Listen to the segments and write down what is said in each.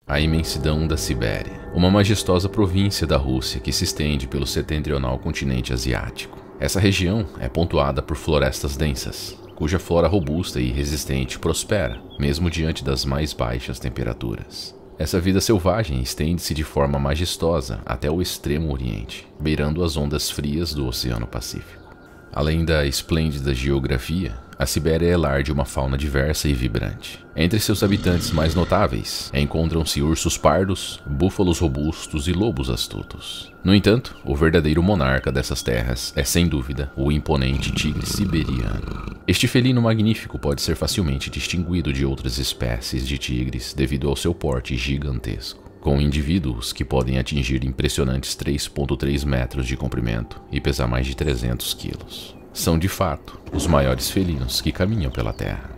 A imensidão da Sibéria, uma majestosa província da Rússia que se estende pelo setentrional continente asiático. Essa região é pontuada por florestas densas, cuja flora robusta e resistente prospera, mesmo diante das mais baixas temperaturas. Essa vida selvagem estende-se de forma majestosa até o extremo oriente, beirando as ondas frias do Oceano Pacífico. Além da esplêndida geografia, a Sibéria é lar de uma fauna diversa e vibrante. Entre seus habitantes mais notáveis, encontram-se ursos pardos, búfalos robustos e lobos astutos. No entanto, o verdadeiro monarca dessas terras é, sem dúvida, o imponente tigre siberiano. Este felino magnífico pode ser facilmente distinguido de outras espécies de tigres devido ao seu porte gigantesco, com indivíduos que podem atingir impressionantes 3,3 metros de comprimento e pesar mais de 300 quilos. São, de fato, os maiores felinos que caminham pela terra.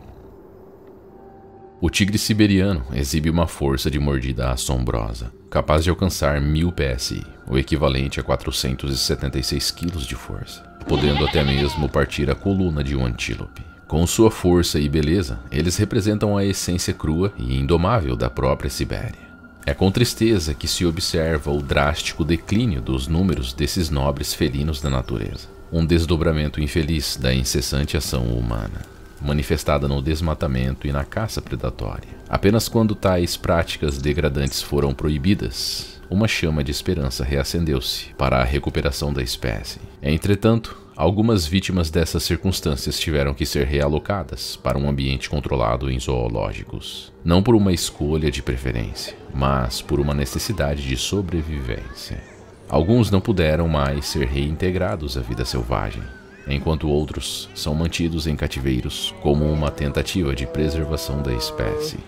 O tigre siberiano exibe uma força de mordida assombrosa, capaz de alcançar 1000 psi, o equivalente a 476 quilos de força, podendo até mesmo partir a coluna de um antílope. Com sua força e beleza, eles representam a essência crua e indomável da própria Sibéria. É com tristeza que se observa o drástico declínio dos números desses nobres felinos da natureza. Um desdobramento infeliz da incessante ação humana, manifestada no desmatamento e na caça predatória. Apenas quando tais práticas degradantes foram proibidas, uma chama de esperança reacendeu-se para a recuperação da espécie. Entretanto, algumas vítimas dessas circunstâncias tiveram que ser realocadas para um ambiente controlado em zoológicos, não por uma escolha de preferência, mas por uma necessidade de sobrevivência. Alguns não puderam mais ser reintegrados à vida selvagem, enquanto outros são mantidos em cativeiros como uma tentativa de preservação da espécie.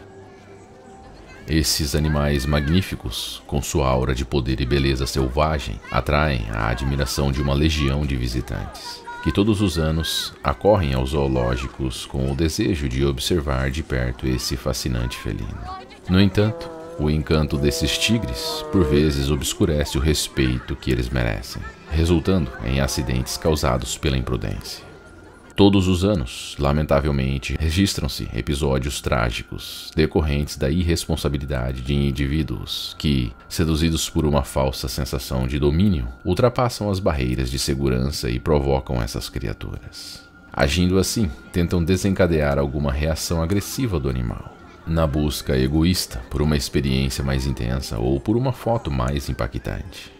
Esses animais magníficos, com sua aura de poder e beleza selvagem, atraem a admiração de uma legião de visitantes, que todos os anos acorrem aos zoológicos com o desejo de observar de perto esse fascinante felino. No entanto, o encanto desses tigres, por vezes, obscurece o respeito que eles merecem, resultando em acidentes causados pela imprudência. Todos os anos, lamentavelmente, registram-se episódios trágicos decorrentes da irresponsabilidade de indivíduos que, seduzidos por uma falsa sensação de domínio, ultrapassam as barreiras de segurança e provocam essas criaturas. Agindo assim, tentam desencadear alguma reação agressiva do animal, na busca egoísta por uma experiência mais intensa ou por uma foto mais impactante.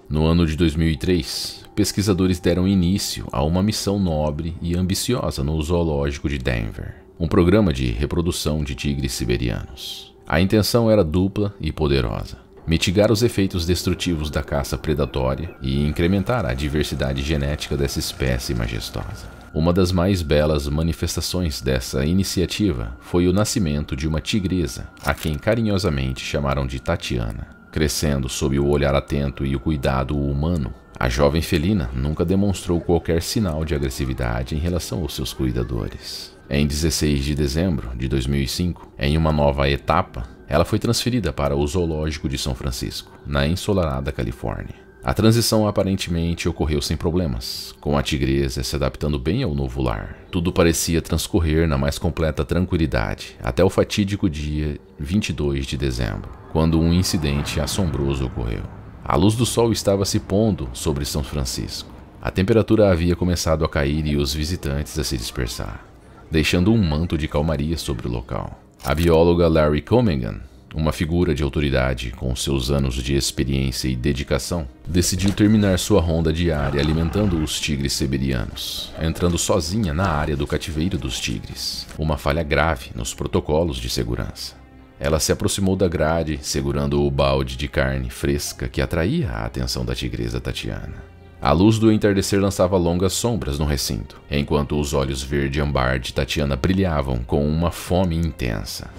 No ano de 2003, pesquisadores deram início a uma missão nobre e ambiciosa no zoológico de Denver, um programa de reprodução de tigres siberianos. A intenção era dupla e poderosa: mitigar os efeitos destrutivos da caça predatória e incrementar a diversidade genética dessa espécie majestosa. Uma das mais belas manifestações dessa iniciativa foi o nascimento de uma tigresa, a quem carinhosamente chamaram de Tatiana. Crescendo sob o olhar atento e o cuidado humano, a jovem felina nunca demonstrou qualquer sinal de agressividade em relação aos seus cuidadores. Em 16 de dezembro de 2005, em uma nova etapa, ela foi transferida para o Zoológico de São Francisco, na ensolarada Califórnia. A transição aparentemente ocorreu sem problemas, com a tigresa se adaptando bem ao novo lar. Tudo parecia transcorrer na mais completa tranquilidade, até o fatídico dia 22 de dezembro, quando um incidente assombroso ocorreu. A luz do sol estava se pondo sobre São Francisco. A temperatura havia começado a cair e os visitantes a se dispersar, deixando um manto de calmaria sobre o local. A bióloga Larry Comegan, uma figura de autoridade com seus anos de experiência e dedicação, decidiu terminar sua ronda diária alimentando os tigres siberianos, entrando sozinha na área do cativeiro dos tigres, uma falha grave nos protocolos de segurança. Ela se aproximou da grade, segurando o balde de carne fresca que atraía a atenção da tigresa Tatiana. A luz do entardecer lançava longas sombras no recinto, enquanto os olhos verde-ambar de Tatiana brilhavam com uma fome intensa.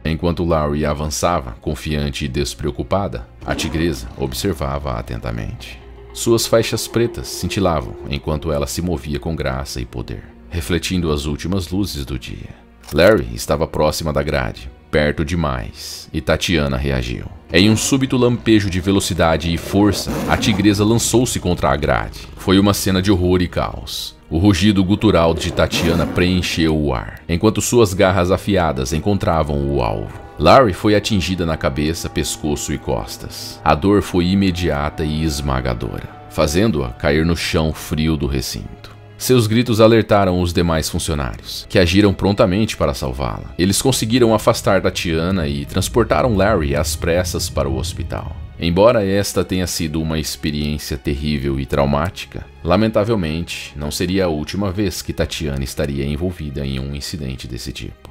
Enquanto Larry avançava, confiante e despreocupada, a tigresa observava atentamente. Suas faixas pretas cintilavam enquanto ela se movia com graça e poder, refletindo as últimas luzes do dia. Larry estava próxima da grade, perto demais, e Tatiana reagiu. Em um súbito lampejo de velocidade e força, a tigresa lançou-se contra a grade. Foi uma cena de horror e caos. O rugido gutural de Tatiana preencheu o ar, enquanto suas garras afiadas encontravam o alvo. Larry foi atingida na cabeça, pescoço e costas. A dor foi imediata e esmagadora, fazendo-a cair no chão frio do recinto. Seus gritos alertaram os demais funcionários, que agiram prontamente para salvá-la. Eles conseguiram afastar Tatiana e transportaram Larry às pressas para o hospital. Embora esta tenha sido uma experiência terrível e traumática, lamentavelmente não seria a última vez que Tatiana estaria envolvida em um incidente desse tipo.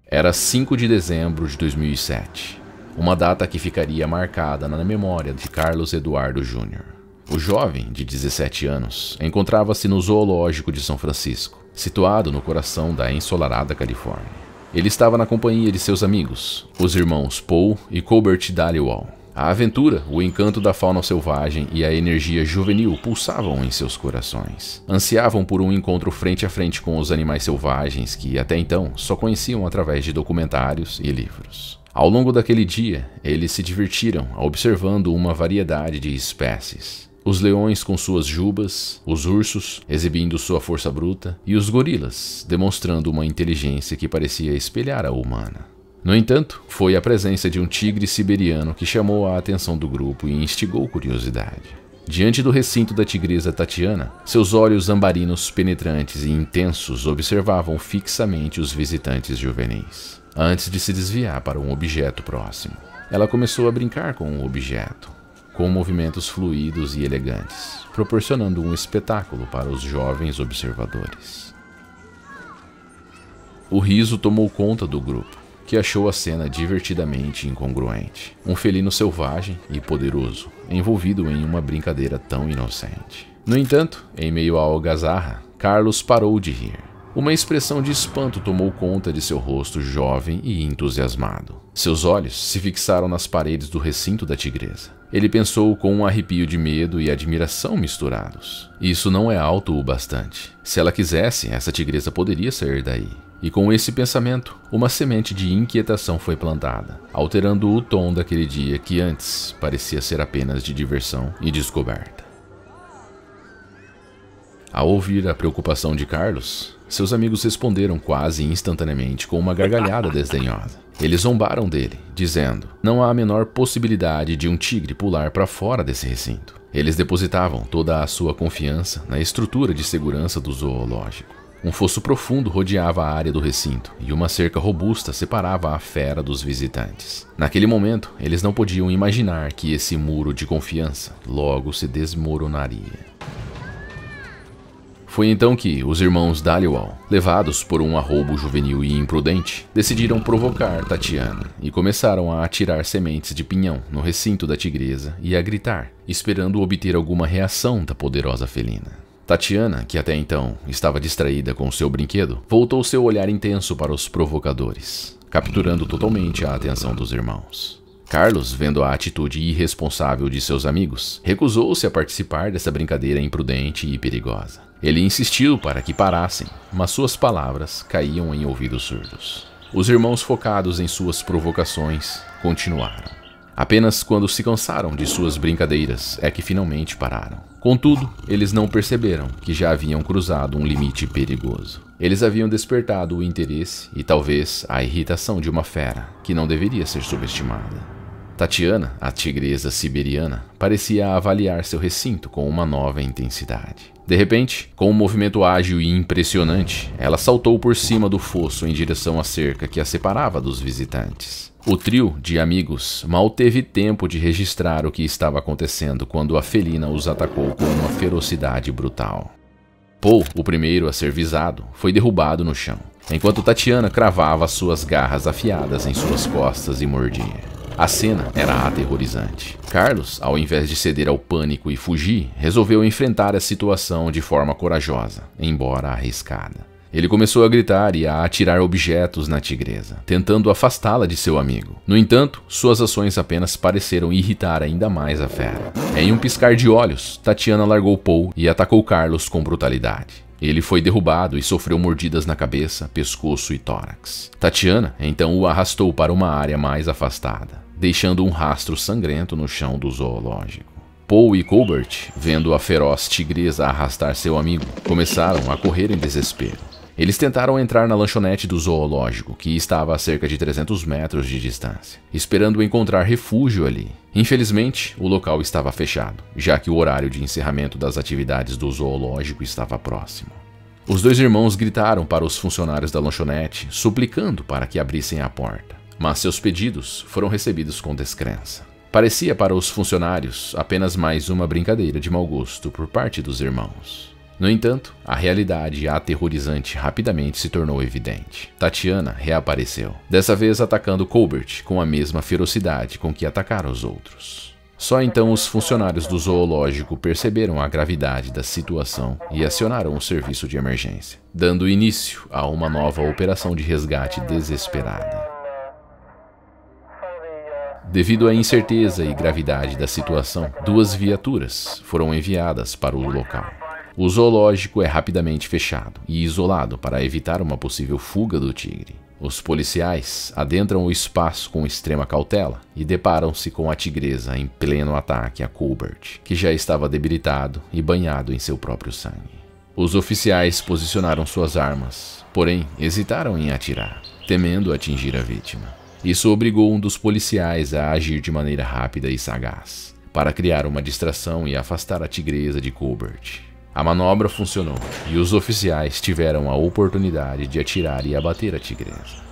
Era 5 de dezembro de 2007, uma data que ficaria marcada na memória de Carlos Eduardo Jr. O jovem, de 17 anos, encontrava-se no Zoológico de São Francisco, situado no coração da ensolarada Califórnia. Ele estava na companhia de seus amigos, os irmãos Paul e Colbert Dhaliwal. A aventura, o encanto da fauna selvagem e a energia juvenil pulsavam em seus corações. Ansiavam por um encontro frente a frente com os animais selvagens que, até então, só conheciam através de documentários e livros. Ao longo daquele dia, eles se divertiram observando uma variedade de espécies. Os leões com suas jubas, os ursos exibindo sua força bruta e os gorilas demonstrando uma inteligência que parecia espelhar a humana. No entanto, foi a presença de um tigre siberiano que chamou a atenção do grupo e instigou curiosidade. Diante do recinto da tigresa Tatiana, seus olhos ambarinos penetrantes e intensos observavam fixamente os visitantes juvenis, antes de se desviar para um objeto próximo. Ela começou a brincar com o objeto, com movimentos fluidos e elegantes, proporcionando um espetáculo para os jovens observadores. O riso tomou conta do grupo, que achou a cena divertidamente incongruente. Um felino selvagem e poderoso, envolvido em uma brincadeira tão inocente. No entanto, em meio à algazarra, Carlos parou de rir. Uma expressão de espanto tomou conta de seu rosto jovem e entusiasmado. Seus olhos se fixaram nas paredes do recinto da tigresa. Ele pensou com um arrepio de medo e admiração misturados. Isso não é alto o bastante. Se ela quisesse, essa tigresa poderia sair daí. E com esse pensamento, uma semente de inquietação foi plantada, alterando o tom daquele dia que antes parecia ser apenas de diversão e descoberta. Ao ouvir a preocupação de Carlos, seus amigos responderam quase instantaneamente com uma gargalhada desdenhosa. Eles zombaram dele, dizendo: não há a menor possibilidade de um tigre pular para fora desse recinto. Eles depositavam toda a sua confiança na estrutura de segurança do zoológico. Um fosso profundo rodeava a área do recinto e uma cerca robusta separava a fera dos visitantes. Naquele momento, eles não podiam imaginar que esse muro de confiança logo se desmoronaria. Foi então que os irmãos Dhaliwal, levados por um arroubo juvenil e imprudente, decidiram provocar Tatiana e começaram a atirar sementes de pinhão no recinto da tigresa e a gritar, esperando obter alguma reação da poderosa felina. Tatiana, que até então estava distraída com seu brinquedo, voltou seu olhar intenso para os provocadores, capturando totalmente a atenção dos irmãos. Carlos, vendo a atitude irresponsável de seus amigos, recusou-se a participar dessa brincadeira imprudente e perigosa. Ele insistiu para que parassem, mas suas palavras caíam em ouvidos surdos. Os irmãos, focados em suas provocações, continuaram. Apenas quando se cansaram de suas brincadeiras é que finalmente pararam. Contudo, eles não perceberam que já haviam cruzado um limite perigoso. Eles haviam despertado o interesse e talvez a irritação de uma fera que não deveria ser subestimada. Tatiana, a tigresa siberiana, parecia avaliar seu recinto com uma nova intensidade. De repente, com um movimento ágil e impressionante, ela saltou por cima do fosso em direção à cerca que a separava dos visitantes. O trio de amigos mal teve tempo de registrar o que estava acontecendo quando a felina os atacou com uma ferocidade brutal. Paul, o primeiro a ser visado, foi derrubado no chão, enquanto Tatiana cravava suas garras afiadas em suas costas e mordia. A cena era aterrorizante. Carlos, ao invés de ceder ao pânico e fugir, resolveu enfrentar a situação de forma corajosa, embora arriscada. Ele começou a gritar e a atirar objetos na tigresa, tentando afastá-la de seu amigo. No entanto, suas ações apenas pareceram irritar ainda mais a fera. Em um piscar de olhos, Tatiana largou Paul e atacou Carlos com brutalidade. Ele foi derrubado e sofreu mordidas na cabeça, pescoço e tórax. Tatiana então o arrastou para uma área mais afastada, deixando um rastro sangrento no chão do zoológico. Paul e Colbert, vendo a feroz tigresa arrastar seu amigo, começaram a correr em desespero. Eles tentaram entrar na lanchonete do zoológico, que estava a cerca de 300 metros de distância, esperando encontrar refúgio ali. Infelizmente, o local estava fechado, já que o horário de encerramento das atividades do zoológico estava próximo. Os dois irmãos gritaram para os funcionários da lanchonete, suplicando para que abrissem a porta, mas seus pedidos foram recebidos com descrença. Parecia para os funcionários apenas mais uma brincadeira de mau gosto por parte dos irmãos. No entanto, a realidade aterrorizante rapidamente se tornou evidente. Tatiana reapareceu, dessa vez atacando Colbert com a mesma ferocidade com que atacara os outros. Só então os funcionários do zoológico perceberam a gravidade da situação e acionaram o serviço de emergência, dando início a uma nova operação de resgate desesperada. Devido à incerteza e gravidade da situação, 2 viaturas foram enviadas para o local. O zoológico é rapidamente fechado e isolado para evitar uma possível fuga do tigre. Os policiais adentram o espaço com extrema cautela e deparam-se com a tigresa em pleno ataque a Colbert, que já estava debilitado e banhado em seu próprio sangue. Os oficiais posicionaram suas armas, porém hesitaram em atirar, temendo atingir a vítima. Isso obrigou um dos policiais a agir de maneira rápida e sagaz, para criar uma distração e afastar a tigresa de Colbert. A manobra funcionou, e os oficiais tiveram a oportunidade de atirar e abater a tigresa.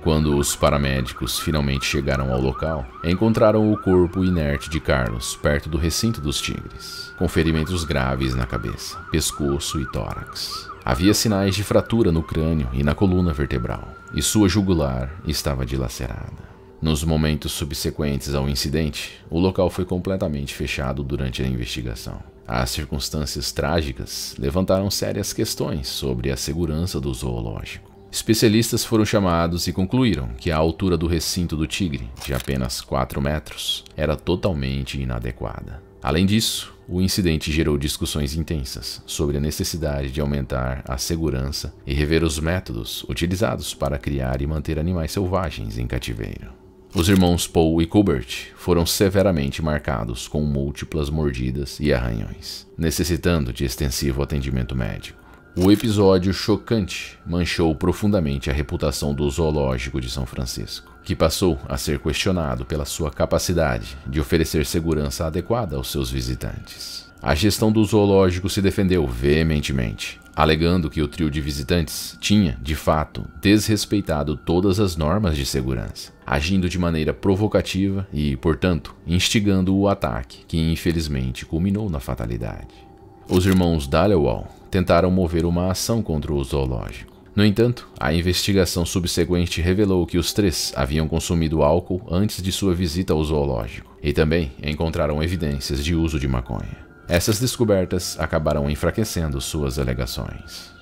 Quando os paramédicos finalmente chegaram ao local, encontraram o corpo inerte de Carlos perto do recinto dos tigres, com ferimentos graves na cabeça, pescoço e tórax. Havia sinais de fratura no crânio e na coluna vertebral, e sua jugular estava dilacerada. Nos momentos subsequentes ao incidente, o local foi completamente fechado durante a investigação. As circunstâncias trágicas levantaram sérias questões sobre a segurança do zoológico. Especialistas foram chamados e concluíram que a altura do recinto do tigre, de apenas 4 metros, era totalmente inadequada. Além disso, o incidente gerou discussões intensas sobre a necessidade de aumentar a segurança e rever os métodos utilizados para criar e manter animais selvagens em cativeiro. Os irmãos Paul e Colbert foram severamente marcados com múltiplas mordidas e arranhões, necessitando de extensivo atendimento médico. O episódio chocante manchou profundamente a reputação do Zoológico de São Francisco, que passou a ser questionado pela sua capacidade de oferecer segurança adequada aos seus visitantes. A gestão do zoológico se defendeu veementemente, alegando que o trio de visitantes tinha, de fato, desrespeitado todas as normas de segurança, agindo de maneira provocativa e, portanto, instigando o ataque, que infelizmente culminou na fatalidade. Os irmãos Dhaliwal tentaram mover uma ação contra o zoológico. No entanto, a investigação subsequente revelou que os 3 haviam consumido álcool antes de sua visita ao zoológico e também encontraram evidências de uso de maconha. Essas descobertas acabaram enfraquecendo suas alegações.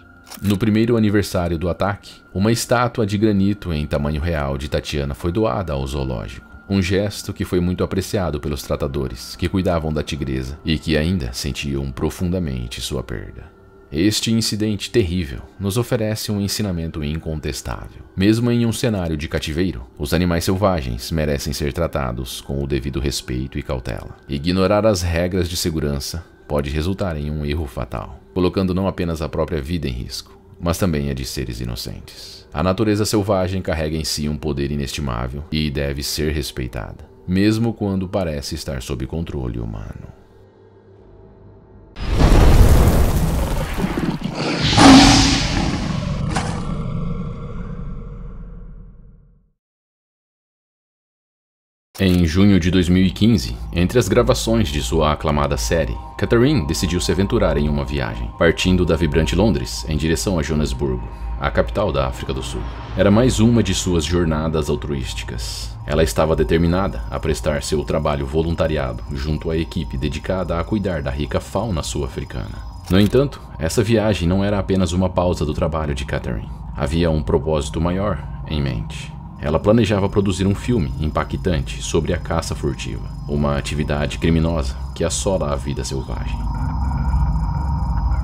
No primeiro aniversário do ataque, uma estátua de granito em tamanho real de Tatiana foi doada ao zoológico. Um gesto que foi muito apreciado pelos tratadores que cuidavam da tigresa e que ainda sentiam profundamente sua perda. Este incidente terrível nos oferece um ensinamento incontestável. Mesmo em um cenário de cativeiro, os animais selvagens merecem ser tratados com o devido respeito e cautela. Ignorar as regras de segurança pode resultar em um erro fatal, colocando não apenas a própria vida em risco, mas também a de seres inocentes. A natureza selvagem carrega em si um poder inestimável e deve ser respeitada, mesmo quando parece estar sob controle humano. Em junho de 2015, entre as gravações de sua aclamada série, Catherine decidiu se aventurar em uma viagem, partindo da vibrante Londres em direção a Joanesburgo, a capital da África do Sul. Era mais uma de suas jornadas altruísticas. Ela estava determinada a prestar seu trabalho voluntariado junto à equipe dedicada a cuidar da rica fauna sul-africana. No entanto, essa viagem não era apenas uma pausa do trabalho de Catherine. Havia um propósito maior em mente. Ela planejava produzir um filme impactante sobre a caça furtiva, uma atividade criminosa que assola a vida selvagem.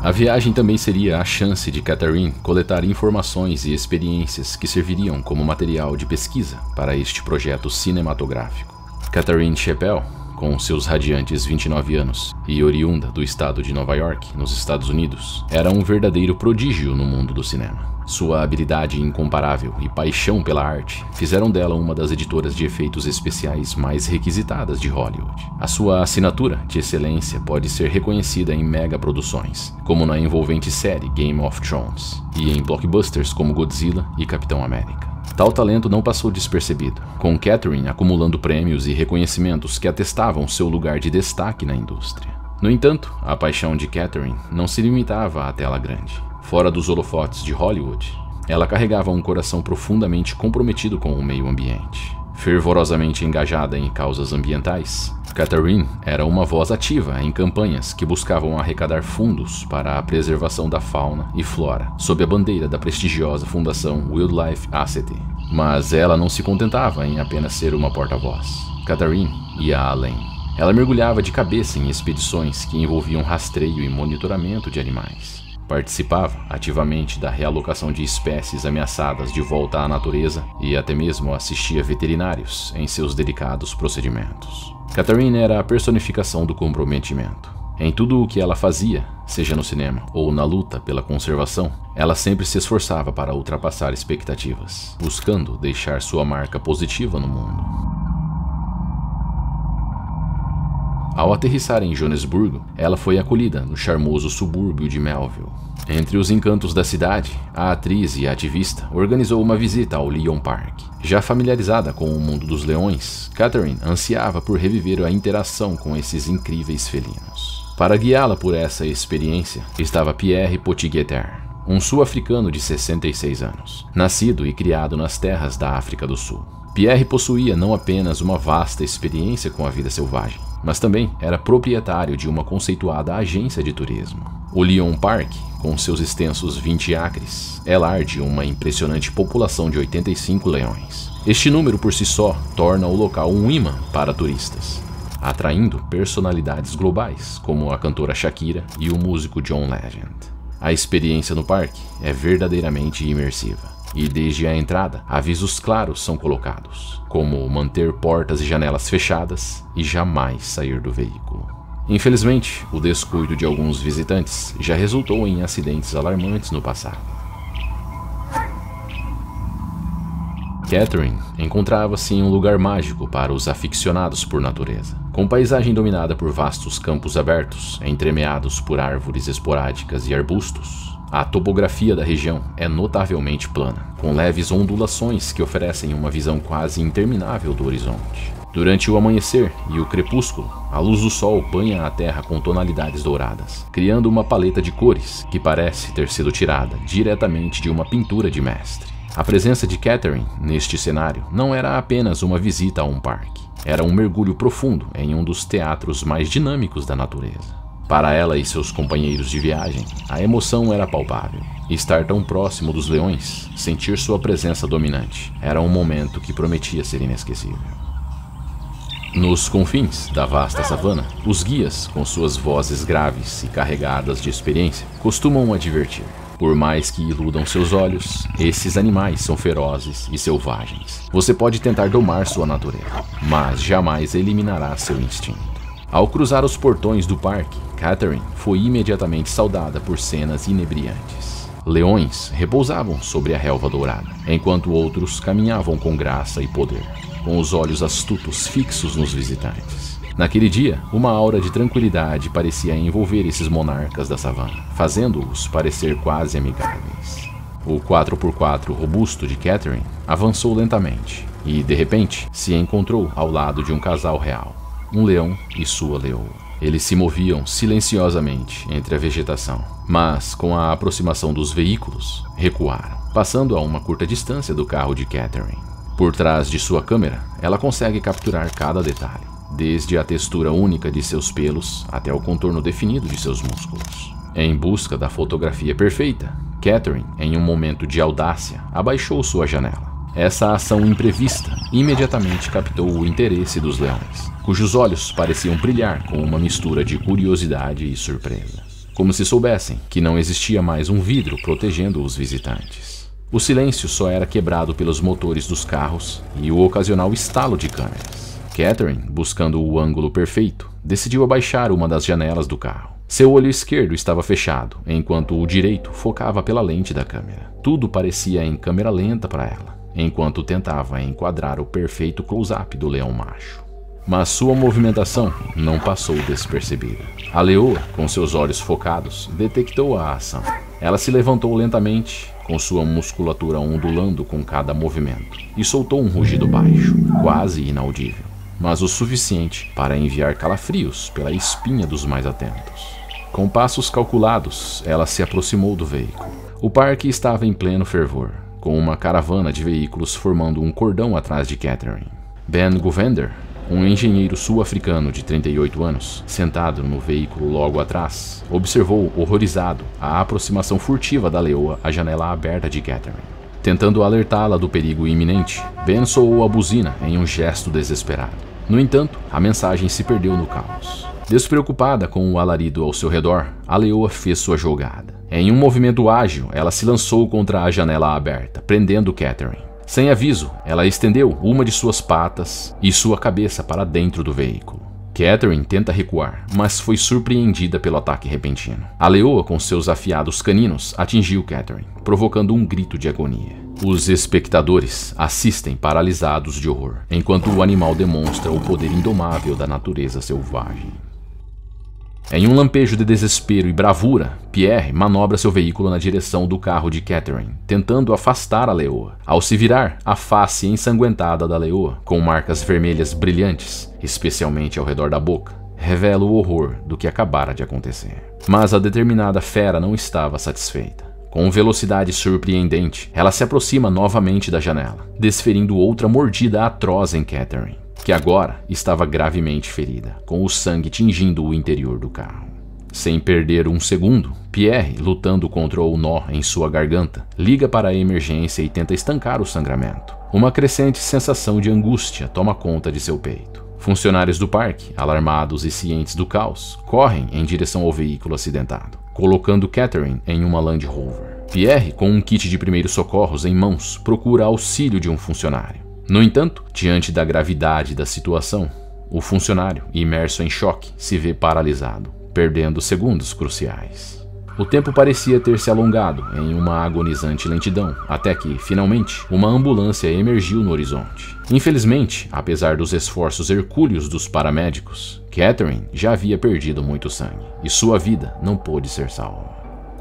A viagem também seria a chance de Catherine coletar informações e experiências que serviriam como material de pesquisa para este projeto cinematográfico. Catherine Chappell, com seus radiantes 29 anos e oriunda do estado de Nova York, nos Estados Unidos, era um verdadeiro prodígio no mundo do cinema. Sua habilidade incomparável e paixão pela arte fizeram dela uma das editoras de efeitos especiais mais requisitadas de Hollywood. A sua assinatura de excelência pode ser reconhecida em megaproduções, como na envolvente série Game of Thrones, e em blockbusters como Godzilla e Capitão América. Tal talento não passou despercebido, com Catherine acumulando prêmios e reconhecimentos que atestavam seu lugar de destaque na indústria. No entanto, a paixão de Catherine não se limitava à tela grande. Fora dos holofotes de Hollywood, ela carregava um coração profundamente comprometido com o meio ambiente. Fervorosamente engajada em causas ambientais, Catherine era uma voz ativa em campanhas que buscavam arrecadar fundos para a preservação da fauna e flora, sob a bandeira da prestigiosa Fundação Wildlife Asset. Mas ela não se contentava em apenas ser uma porta-voz. Catherine ia além. Ela mergulhava de cabeça em expedições que envolviam rastreio e monitoramento de animais. Participava ativamente da realocação de espécies ameaçadas de volta à natureza e até mesmo assistia veterinários em seus delicados procedimentos. Catherine era a personificação do comprometimento. Em tudo o que ela fazia, seja no cinema ou na luta pela conservação, ela sempre se esforçava para ultrapassar expectativas, buscando deixar sua marca positiva no mundo. Ao aterrissar em Joanesburgo, ela foi acolhida no charmoso subúrbio de Melville. Entre os encantos da cidade, a atriz e ativista organizou uma visita ao Leon Park. Já familiarizada com o mundo dos leões, Catherine ansiava por reviver a interação com esses incríveis felinos. Para guiá-la por essa experiência estava Pierre Potigueter, um sul-africano de 66 anos, nascido e criado nas terras da África do Sul. Pierre possuía não apenas uma vasta experiência com a vida selvagem, mas também era proprietário de uma conceituada agência de turismo. O Leon Park, com seus extensos 20 acres, é lar de uma impressionante população de 85 leões. Este número por si só torna o local um imã para turistas, atraindo personalidades globais como a cantora Shakira e o músico John Legend. A experiência no parque é verdadeiramente imersiva. E desde a entrada, avisos claros são colocados, como manter portas e janelas fechadas e jamais sair do veículo. Infelizmente, o descuido de alguns visitantes já resultou em acidentes alarmantes no passado. Catherine encontrava-se em um lugar mágico para os aficionados por natureza, com paisagem dominada por vastos campos abertos, entremeados por árvores esporádicas e arbustos. A topografia da região é notavelmente plana, com leves ondulações que oferecem uma visão quase interminável do horizonte. Durante o amanhecer e o crepúsculo, a luz do sol banha a terra com tonalidades douradas, criando uma paleta de cores que parece ter sido tirada diretamente de uma pintura de mestre. A presença de Catherine neste cenário não era apenas uma visita a um parque, era um mergulho profundo em um dos teatros mais dinâmicos da natureza. Para ela e seus companheiros de viagem, a emoção era palpável. Estar tão próximo dos leões, sentir sua presença dominante, era um momento que prometia ser inesquecível. Nos confins da vasta savana, os guias, com suas vozes graves e carregadas de experiência, costumam advertir. Por mais que iludam seus olhos, esses animais são ferozes e selvagens. Você pode tentar domar sua natureza, mas jamais eliminará seu instinto. Ao cruzar os portões do parque, Catherine foi imediatamente saudada por cenas inebriantes. Leões repousavam sobre a relva dourada, enquanto outros caminhavam com graça e poder, com os olhos astutos fixos nos visitantes. Naquele dia, uma aura de tranquilidade parecia envolver esses monarcas da savana, fazendo-os parecer quase amigáveis. O 4x4 robusto de Catherine avançou lentamente e, de repente, se encontrou ao lado de um casal real, um leão e sua leoa. Eles se moviam silenciosamente entre a vegetação, mas com a aproximação dos veículos, recuaram, passando a uma curta distância do carro de Catherine. Por trás de sua câmera, ela consegue capturar cada detalhe, desde a textura única de seus pelos até o contorno definido de seus músculos. Em busca da fotografia perfeita, Catherine, em um momento de audácia, abaixou sua janela. Essa ação imprevista imediatamente captou o interesse dos leões, cujos olhos pareciam brilhar com uma mistura de curiosidade e surpresa, como se soubessem que não existia mais um vidro protegendo os visitantes. O silêncio só era quebrado pelos motores dos carros e o ocasional estalo de câmeras. Catherine, buscando o ângulo perfeito, decidiu abaixar uma das janelas do carro. Seu olho esquerdo estava fechado, enquanto o direito focava pela lente da câmera. Tudo parecia em câmera lenta para ela, enquanto tentava enquadrar o perfeito close-up do leão macho. Mas sua movimentação não passou despercebida. A leoa, com seus olhos focados, detectou a ação. Ela se levantou lentamente, com sua musculatura ondulando com cada movimento, e soltou um rugido baixo, quase inaudível, mas o suficiente para enviar calafrios pela espinha dos mais atentos. Com passos calculados, ela se aproximou do veículo. O parque estava em pleno fervor, com uma caravana de veículos formando um cordão atrás de Catherine. Ben Govender, um engenheiro sul-africano de 38 anos, sentado no veículo logo atrás, observou horrorizado a aproximação furtiva da leoa à janela aberta de Catherine. Tentando alertá-la do perigo iminente, Ben soou a buzina em um gesto desesperado. No entanto, a mensagem se perdeu no caos. Despreocupada com o alarido ao seu redor, a leoa fez sua jogada. Em um movimento ágil, ela se lançou contra a janela aberta, prendendo Catherine. Sem aviso, ela estendeu uma de suas patas e sua cabeça para dentro do veículo. Catherine tenta recuar, mas foi surpreendida pelo ataque repentino. A leoa, com seus afiados caninos, atingiu Catherine, provocando um grito de agonia. Os espectadores assistem paralisados de horror, enquanto o animal demonstra o poder indomável da natureza selvagem. Em um lampejo de desespero e bravura, Pierre manobra seu veículo na direção do carro de Catherine, tentando afastar a leoa. Ao se virar, a face ensanguentada da leoa, com marcas vermelhas brilhantes, especialmente ao redor da boca, revela o horror do que acabara de acontecer. Mas a determinada fera não estava satisfeita. Com velocidade surpreendente, ela se aproxima novamente da janela, desferindo outra mordida atroz em Catherine, que agora estava gravemente ferida, com o sangue tingindo o interior do carro. Sem perder um segundo, Pierre, lutando contra o nó em sua garganta, liga para a emergência e tenta estancar o sangramento. Uma crescente sensação de angústia toma conta de seu peito. Funcionários do parque, alarmados e cientes do caos, correm em direção ao veículo acidentado, colocando Catherine em uma Land Rover. Pierre, com um kit de primeiros socorros em mãos, procura auxílio de um funcionário. No entanto, diante da gravidade da situação, o funcionário, imerso em choque, se vê paralisado, perdendo segundos cruciais. O tempo parecia ter se alongado em uma agonizante lentidão, até que, finalmente, uma ambulância emergiu no horizonte. Infelizmente, apesar dos esforços hercúleos dos paramédicos, Catherine já havia perdido muito sangue, e sua vida não pôde ser salva.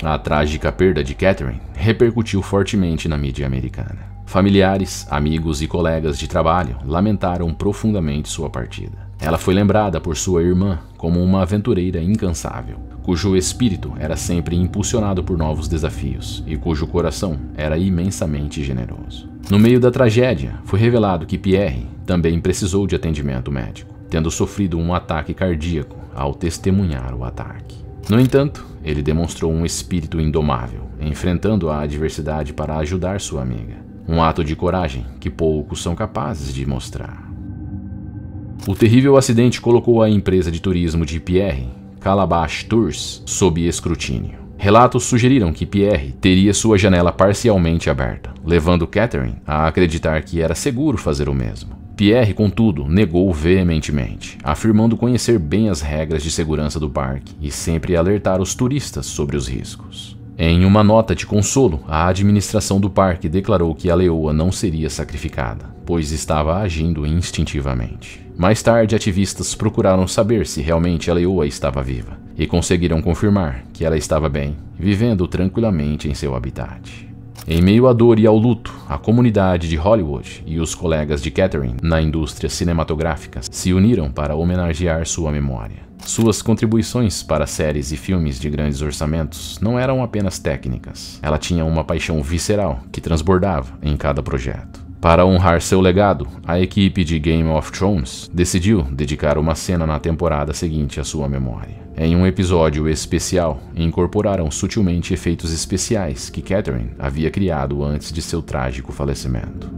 A trágica perda de Catherine repercutiu fortemente na mídia americana. Familiares, amigos e colegas de trabalho lamentaram profundamente sua partida. Ela foi lembrada por sua irmã como uma aventureira incansável, cujo espírito era sempre impulsionado por novos desafios e cujo coração era imensamente generoso. No meio da tragédia, foi revelado que Pierre também precisou de atendimento médico, tendo sofrido um ataque cardíaco ao testemunhar o ataque. No entanto, ele demonstrou um espírito indomável, enfrentando a adversidade para ajudar sua amiga. Um ato de coragem que poucos são capazes de mostrar. O terrível acidente colocou a empresa de turismo de Pierre, Calabash Tours, sob escrutínio. Relatos sugeriram que Pierre teria sua janela parcialmente aberta, levando Catherine a acreditar que era seguro fazer o mesmo. Pierre, contudo, negou veementemente, afirmando conhecer bem as regras de segurança do parque e sempre alertar os turistas sobre os riscos. Em uma nota de consolo, a administração do parque declarou que a leoa não seria sacrificada, pois estava agindo instintivamente. Mais tarde, ativistas procuraram saber se realmente a leoa estava viva, e conseguiram confirmar que ela estava bem, vivendo tranquilamente em seu habitat. Em meio à dor e ao luto, a comunidade de Hollywood e os colegas de Catherine na indústria cinematográfica se uniram para homenagear sua memória. Suas contribuições para séries e filmes de grandes orçamentos não eram apenas técnicas. Ela tinha uma paixão visceral que transbordava em cada projeto. Para honrar seu legado, a equipe de Game of Thrones decidiu dedicar uma cena na temporada seguinte à sua memória. Em um episódio especial, incorporaram sutilmente efeitos especiais que Catherine havia criado antes de seu trágico falecimento.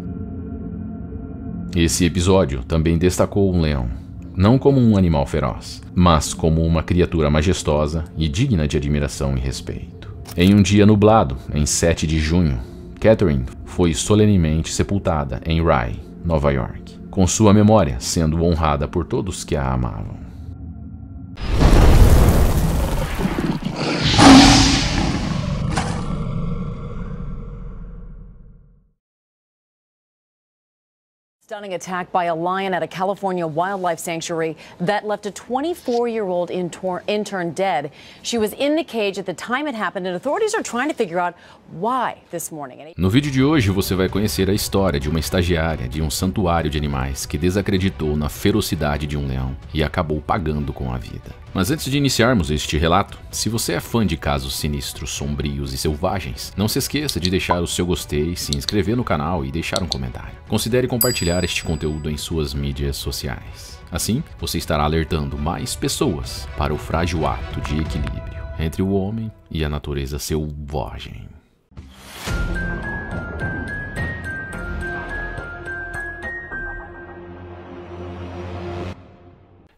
Esse episódio também destacou um leão, não como um animal feroz, mas como uma criatura majestosa e digna de admiração e respeito. Em um dia nublado, em 7 de junho, Catherine foi solenemente sepultada em Rye, Nova York. com sua memória sendo honrada por todos que a amavam. Stunning attack by a lion at a California wildlife sanctuary that left a 24-year-old intern dead. She was in the cage at the time it happened, and authorities are trying to figure out why this morning. No vídeo de hoje você vai conhecer a história de uma estagiária de um santuário de animais que desacreditou na ferocidade de um leão e acabou pagando com a vida. Mas antes de iniciarmos este relato, se você é fã de casos sinistros, sombrios e selvagens, não se esqueça de deixar o seu gostei, se inscrever no canal e deixar um comentário. Considere compartilhar este conteúdo em suas mídias sociais. Assim, você estará alertando mais pessoas para o frágil ato de equilíbrio entre o homem e a natureza selvagem.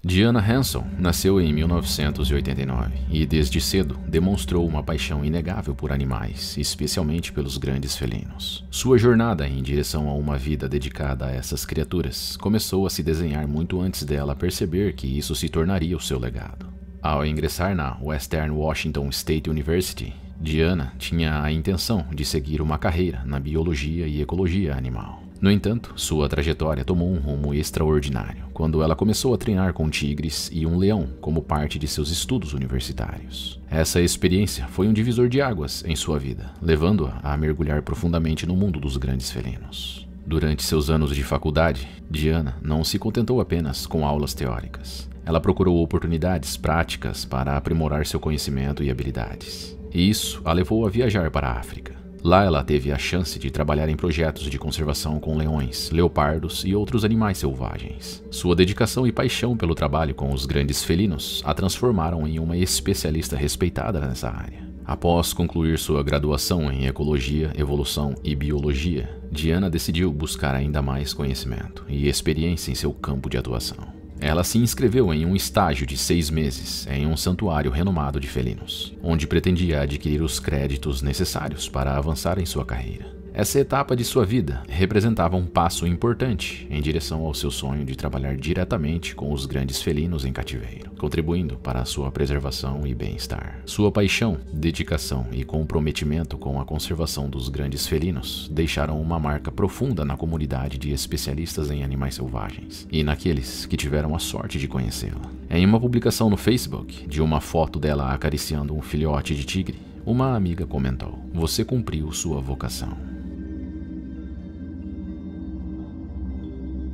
Diana Hanson nasceu em 1989 e desde cedo demonstrou uma paixão inegável por animais, especialmente pelos grandes felinos. Sua jornada em direção a uma vida dedicada a essas criaturas começou a se desenhar muito antes dela perceber que isso se tornaria o seu legado. Ao ingressar na Western Washington State University, Diana tinha a intenção de seguir uma carreira na biologia e ecologia animal. No entanto, sua trajetória tomou um rumo extraordinário quando ela começou a treinar com tigres e um leão como parte de seus estudos universitários. Essa experiência foi um divisor de águas em sua vida, levando-a a mergulhar profundamente no mundo dos grandes felinos. Durante seus anos de faculdade, Diana não se contentou apenas com aulas teóricas. Ela procurou oportunidades práticas para aprimorar seu conhecimento e habilidades. E isso a levou a viajar para a África. Lá ela teve a chance de trabalhar em projetos de conservação com leões, leopardos e outros animais selvagens. Sua dedicação e paixão pelo trabalho com os grandes felinos a transformaram em uma especialista respeitada nessa área. Após concluir sua graduação em Ecologia, Evolução e Biologia, Diana decidiu buscar ainda mais conhecimento e experiência em seu campo de atuação. Ela se inscreveu em um estágio de 6 meses em um santuário renomado de felinos, onde pretendia adquirir os créditos necessários para avançar em sua carreira. Essa etapa de sua vida representava um passo importante em direção ao seu sonho de trabalhar diretamente com os grandes felinos em cativeiro, contribuindo para a sua preservação e bem-estar. Sua paixão, dedicação e comprometimento com a conservação dos grandes felinos deixaram uma marca profunda na comunidade de especialistas em animais selvagens e naqueles que tiveram a sorte de conhecê-la. Em uma publicação no Facebook de uma foto dela acariciando um filhote de tigre, uma amiga comentou: "Você cumpriu sua vocação."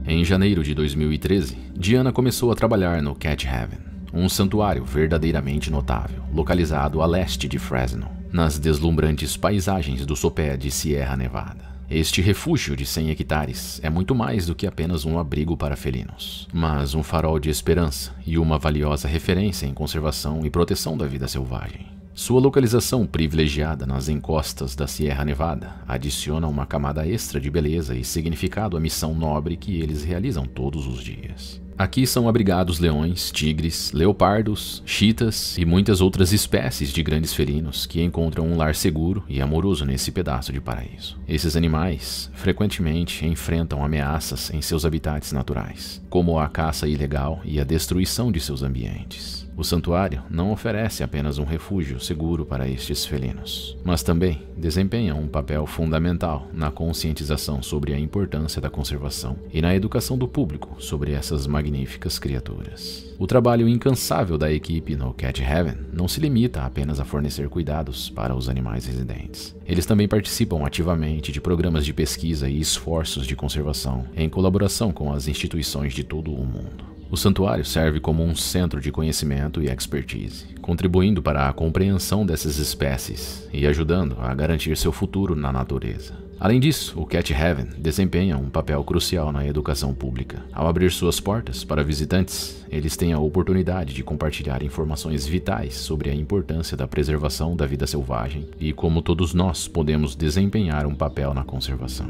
Em janeiro de 2013, Diana começou a trabalhar no Cat Heaven, um santuário verdadeiramente notável, localizado a leste de Fresno, nas deslumbrantes paisagens do sopé de Sierra Nevada. Este refúgio de 100 hectares é muito mais do que apenas um abrigo para felinos, mas um farol de esperança e uma valiosa referência em conservação e proteção da vida selvagem. Sua localização privilegiada nas encostas da Sierra Nevada adiciona uma camada extra de beleza e significado à missão nobre que eles realizam todos os dias. Aqui são abrigados leões, tigres, leopardos, chitas e muitas outras espécies de grandes felinos que encontram um lar seguro e amoroso nesse pedaço de paraíso. Esses animais frequentemente enfrentam ameaças em seus habitats naturais, como a caça ilegal e a destruição de seus ambientes. O santuário não oferece apenas um refúgio seguro para estes felinos, mas também desempenha um papel fundamental na conscientização sobre a importância da conservação e na educação do público sobre essas magníficas criaturas. O trabalho incansável da equipe no Cat Heaven não se limita apenas a fornecer cuidados para os animais residentes. Eles também participam ativamente de programas de pesquisa e esforços de conservação em colaboração com as instituições de todo o mundo. O santuário serve como um centro de conhecimento e expertise, contribuindo para a compreensão dessas espécies e ajudando a garantir seu futuro na natureza. Além disso, o Cat Heaven desempenha um papel crucial na educação pública. Ao abrir suas portas para visitantes, eles têm a oportunidade de compartilhar informações vitais sobre a importância da preservação da vida selvagem e como todos nós podemos desempenhar um papel na conservação.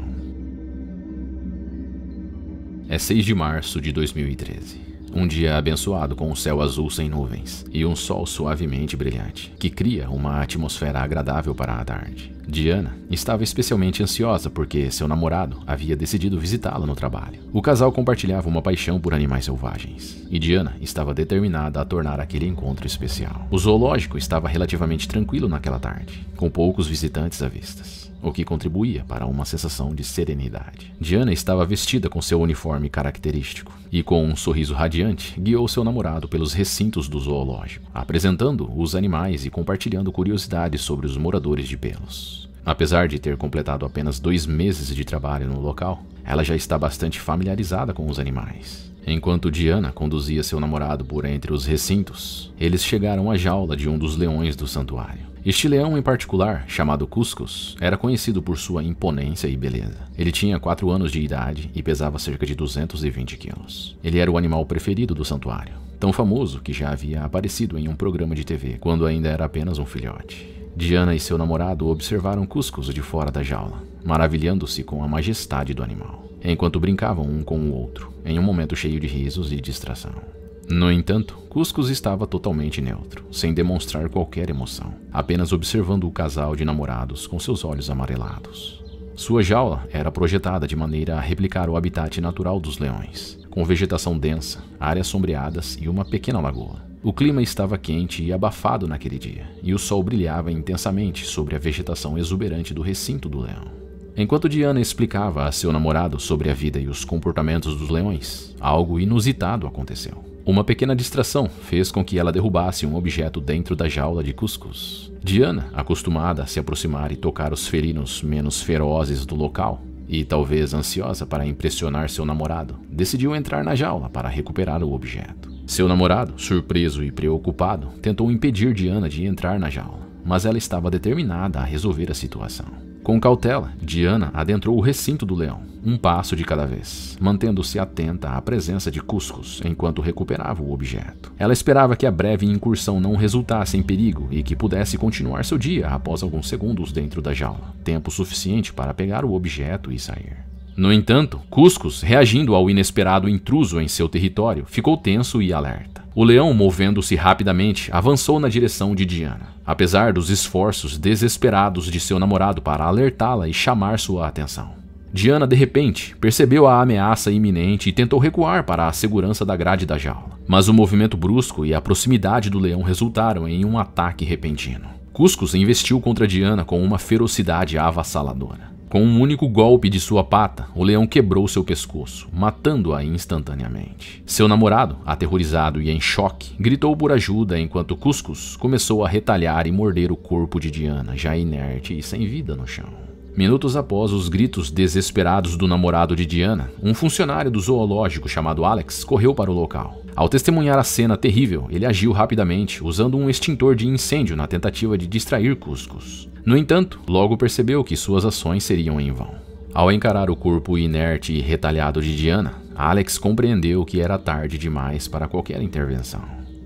É 6 de março de 2013. Um dia abençoado com um céu azul sem nuvens e um sol suavemente brilhante, que cria uma atmosfera agradável para a tarde. Diana estava especialmente ansiosa porque seu namorado havia decidido visitá-la no trabalho. O casal compartilhava uma paixão por animais selvagens, e Diana estava determinada a tornar aquele encontro especial. O zoológico estava relativamente tranquilo naquela tarde, com poucos visitantes à vista, o que contribuía para uma sensação de serenidade. Diana estava vestida com seu uniforme característico e, com um sorriso radiante, guiou seu namorado pelos recintos do zoológico, apresentando os animais e compartilhando curiosidades sobre os moradores de pelos. Apesar de ter completado apenas 2 meses de trabalho no local, ela já está bastante familiarizada com os animais. Enquanto Diana conduzia seu namorado por entre os recintos, eles chegaram à jaula de um dos leões do santuário. Este leão em particular, chamado Cuscus, era conhecido por sua imponência e beleza. Ele tinha 4 anos de idade e pesava cerca de 220 quilos. Ele era o animal preferido do santuário, tão famoso que já havia aparecido em um programa de TV, quando ainda era apenas um filhote. Diana e seu namorado observaram Cuscus de fora da jaula, maravilhando-se com a majestade do animal, enquanto brincavam um com o outro, em um momento cheio de risos e distração. No entanto, Cuscus estava totalmente neutro, sem demonstrar qualquer emoção, apenas observando o casal de namorados com seus olhos amarelados. Sua jaula era projetada de maneira a replicar o habitat natural dos leões, com vegetação densa, áreas sombreadas e uma pequena lagoa. O clima estava quente e abafado naquele dia, e o sol brilhava intensamente sobre a vegetação exuberante do recinto do leão. Enquanto Diana explicava a seu namorado sobre a vida e os comportamentos dos leões, algo inusitado aconteceu. Uma pequena distração fez com que ela derrubasse um objeto dentro da jaula de Cuscus. Diana, acostumada a se aproximar e tocar os felinos menos ferozes do local, e talvez ansiosa para impressionar seu namorado, decidiu entrar na jaula para recuperar o objeto. Seu namorado, surpreso e preocupado, tentou impedir Diana de entrar na jaula, mas ela estava determinada a resolver a situação. Com cautela, Diana adentrou o recinto do leão, um passo de cada vez, mantendo-se atenta à presença de Cuscus enquanto recuperava o objeto. Ela esperava que a breve incursão não resultasse em perigo e que pudesse continuar seu dia após alguns segundos dentro da jaula, tempo suficiente para pegar o objeto e sair. No entanto, Cuscus, reagindo ao inesperado intruso em seu território, ficou tenso e alerta. O leão, movendo-se rapidamente, avançou na direção de Diana, apesar dos esforços desesperados de seu namorado para alertá-la e chamar sua atenção. Diana, de repente, percebeu a ameaça iminente e tentou recuar para a segurança da grade da jaula. Mas o movimento brusco e a proximidade do leão resultaram em um ataque repentino. Cuscus investiu contra Diana com uma ferocidade avassaladora. Com um único golpe de sua pata, o leão quebrou seu pescoço, matando-a instantaneamente. Seu namorado, aterrorizado e em choque, gritou por ajuda enquanto Cuscus começou a retalhar e morder o corpo de Diana, já inerte e sem vida no chão. Minutos após os gritos desesperados do namorado de Diana, um funcionário do zoológico chamado Alex correu para o local. Ao testemunhar a cena terrível, ele agiu rapidamente, usando um extintor de incêndio na tentativa de distrair Cuscus. No entanto, logo percebeu que suas ações seriam em vão. Ao encarar o corpo inerte e retalhado de Diana, Alex compreendeu que era tarde demais para qualquer intervenção.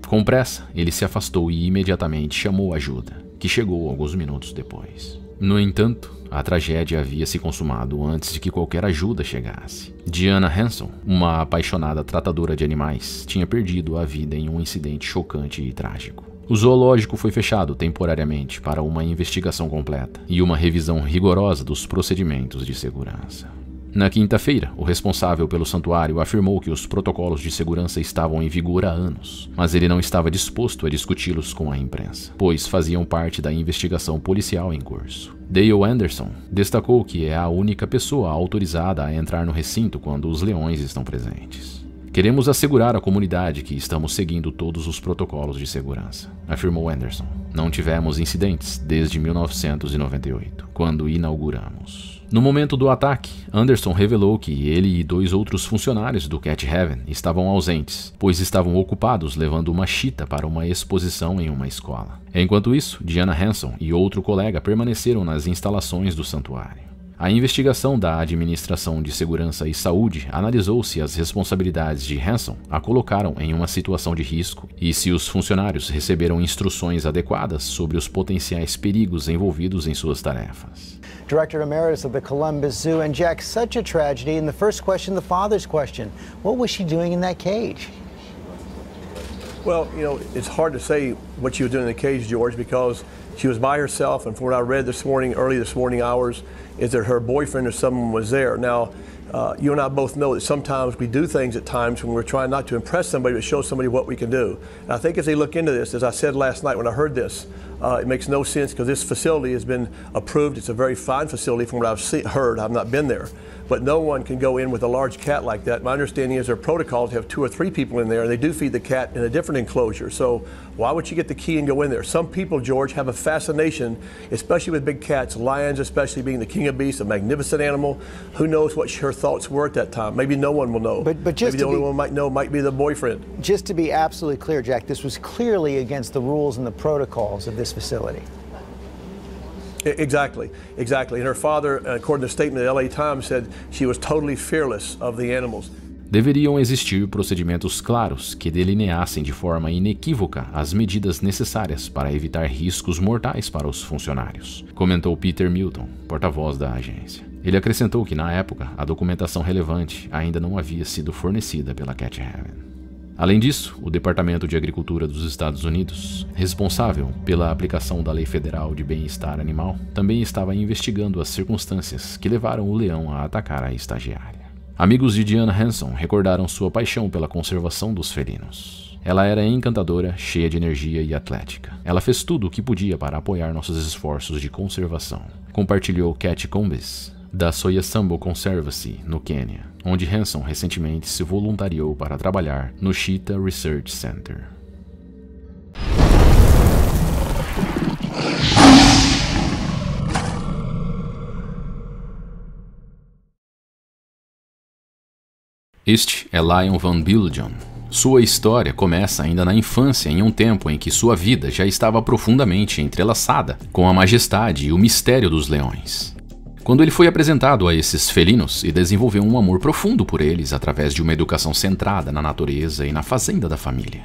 Com pressa, ele se afastou e imediatamente chamou ajuda, que chegou alguns minutos depois. No entanto, a tragédia havia se consumado antes de que qualquer ajuda chegasse. Diana Hanson, uma apaixonada tratadora de animais, tinha perdido a vida em um incidente chocante e trágico. O zoológico foi fechado temporariamente para uma investigação completa e uma revisão rigorosa dos procedimentos de segurança. Na quinta-feira, o responsável pelo santuário afirmou que os protocolos de segurança estavam em vigor há anos, mas ele não estava disposto a discuti-los com a imprensa, pois faziam parte da investigação policial em curso. Dale Anderson destacou que é a única pessoa autorizada a entrar no recinto quando os leões estão presentes. Queremos assegurar à comunidade que estamos seguindo todos os protocolos de segurança, afirmou Anderson. Não tivemos incidentes desde 1998, quando inauguramos. No momento do ataque, Anderson revelou que ele e 2 outros funcionários do Cat Heaven estavam ausentes, pois estavam ocupados levando uma chita para uma exposição em uma escola. Enquanto isso, Diana Hanson e outro colega permaneceram nas instalações do santuário. A investigação da Administração de Segurança e Saúde analisou se as responsabilidades de Hanson a colocaram em uma situação de risco e se os funcionários receberam instruções adequadas sobre os potenciais perigos envolvidos em suas tarefas. Director Emeritus of the Columbus Zoo, and Jack, such a tragedy. And the first question, the father's question, what was she doing in that cage? Well, you know, it's hard to say what she was doing in the cage, George, because She was by herself, and from what I read this morning, early this morning hours, is that her boyfriend or someone was there. Now, you and I both know that sometimes we do things at times when we're trying not to impress somebody, but show somebody what we can do. And I think as they look into this, as I said last night when I heard this, it makes no sense because this facility has been approved. It's a very fine facility from what I've heard. I've not been there. But no one can go in with a large cat like that. My understanding is there are protocols to have 2 or 3 people in there, and they do feed the cat in a different enclosure. So why would you get the key and go in there? Some people, George, have a fascination, especially with big cats, lions especially being the king of beasts, a magnificent animal. Who knows what her thoughts were at that time? Maybe no one will know. But just maybe the only one might know might be the boyfriend. Just to be absolutely clear, Jack, this was clearly against the rules and the protocols of this facility. Exactly. And her father, according to a statement of the LA Times, said she was totally fearless of the animals. Deveriam existir procedimentos claros que delineassem de forma inequívoca as medidas necessárias para evitar riscos mortais para os funcionários, comentou Peter Milton, porta-voz da agência. Ele acrescentou que, na época, a documentação relevante ainda não havia sido fornecida pela Cat Heaven. Além disso, o Departamento de Agricultura dos Estados Unidos, responsável pela aplicação da Lei Federal de Bem-Estar Animal, também estava investigando as circunstâncias que levaram o leão a atacar a estagiária. Amigos de Diana Hanson recordaram sua paixão pela conservação dos felinos. Ela era encantadora, cheia de energia e atlética. Ela fez tudo o que podia para apoiar nossos esforços de conservação, compartilhou Cat Combs, da Soyasambo Conservancy, no Quênia, onde Hanson recentemente se voluntariou para trabalhar no Cheetah Research Center. Este é Lion Van Biljon. Sua história começa ainda na infância, em um tempo em que sua vida já estava profundamente entrelaçada com a majestade e o mistério dos leões. Quando ele foi apresentado a esses felinos e desenvolveu um amor profundo por eles através de uma educação centrada na natureza e na fazenda da família.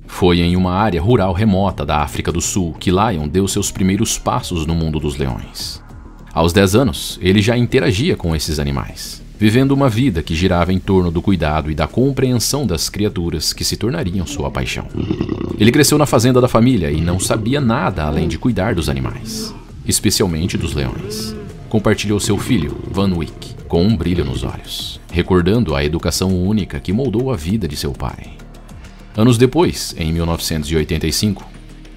Foi em uma área rural remota da África do Sul que Lion deu seus primeiros passos no mundo dos leões. Aos 10 anos, ele já interagia com esses animais, vivendo uma vida que girava em torno do cuidado e da compreensão das criaturas que se tornariam sua paixão. Ele cresceu na fazenda da família e não sabia nada além de cuidar dos animais, especialmente dos leões. Compartilhou seu filho, Van Wyck, com um brilho nos olhos, recordando a educação única que moldou a vida de seu pai. Anos depois, em 1985,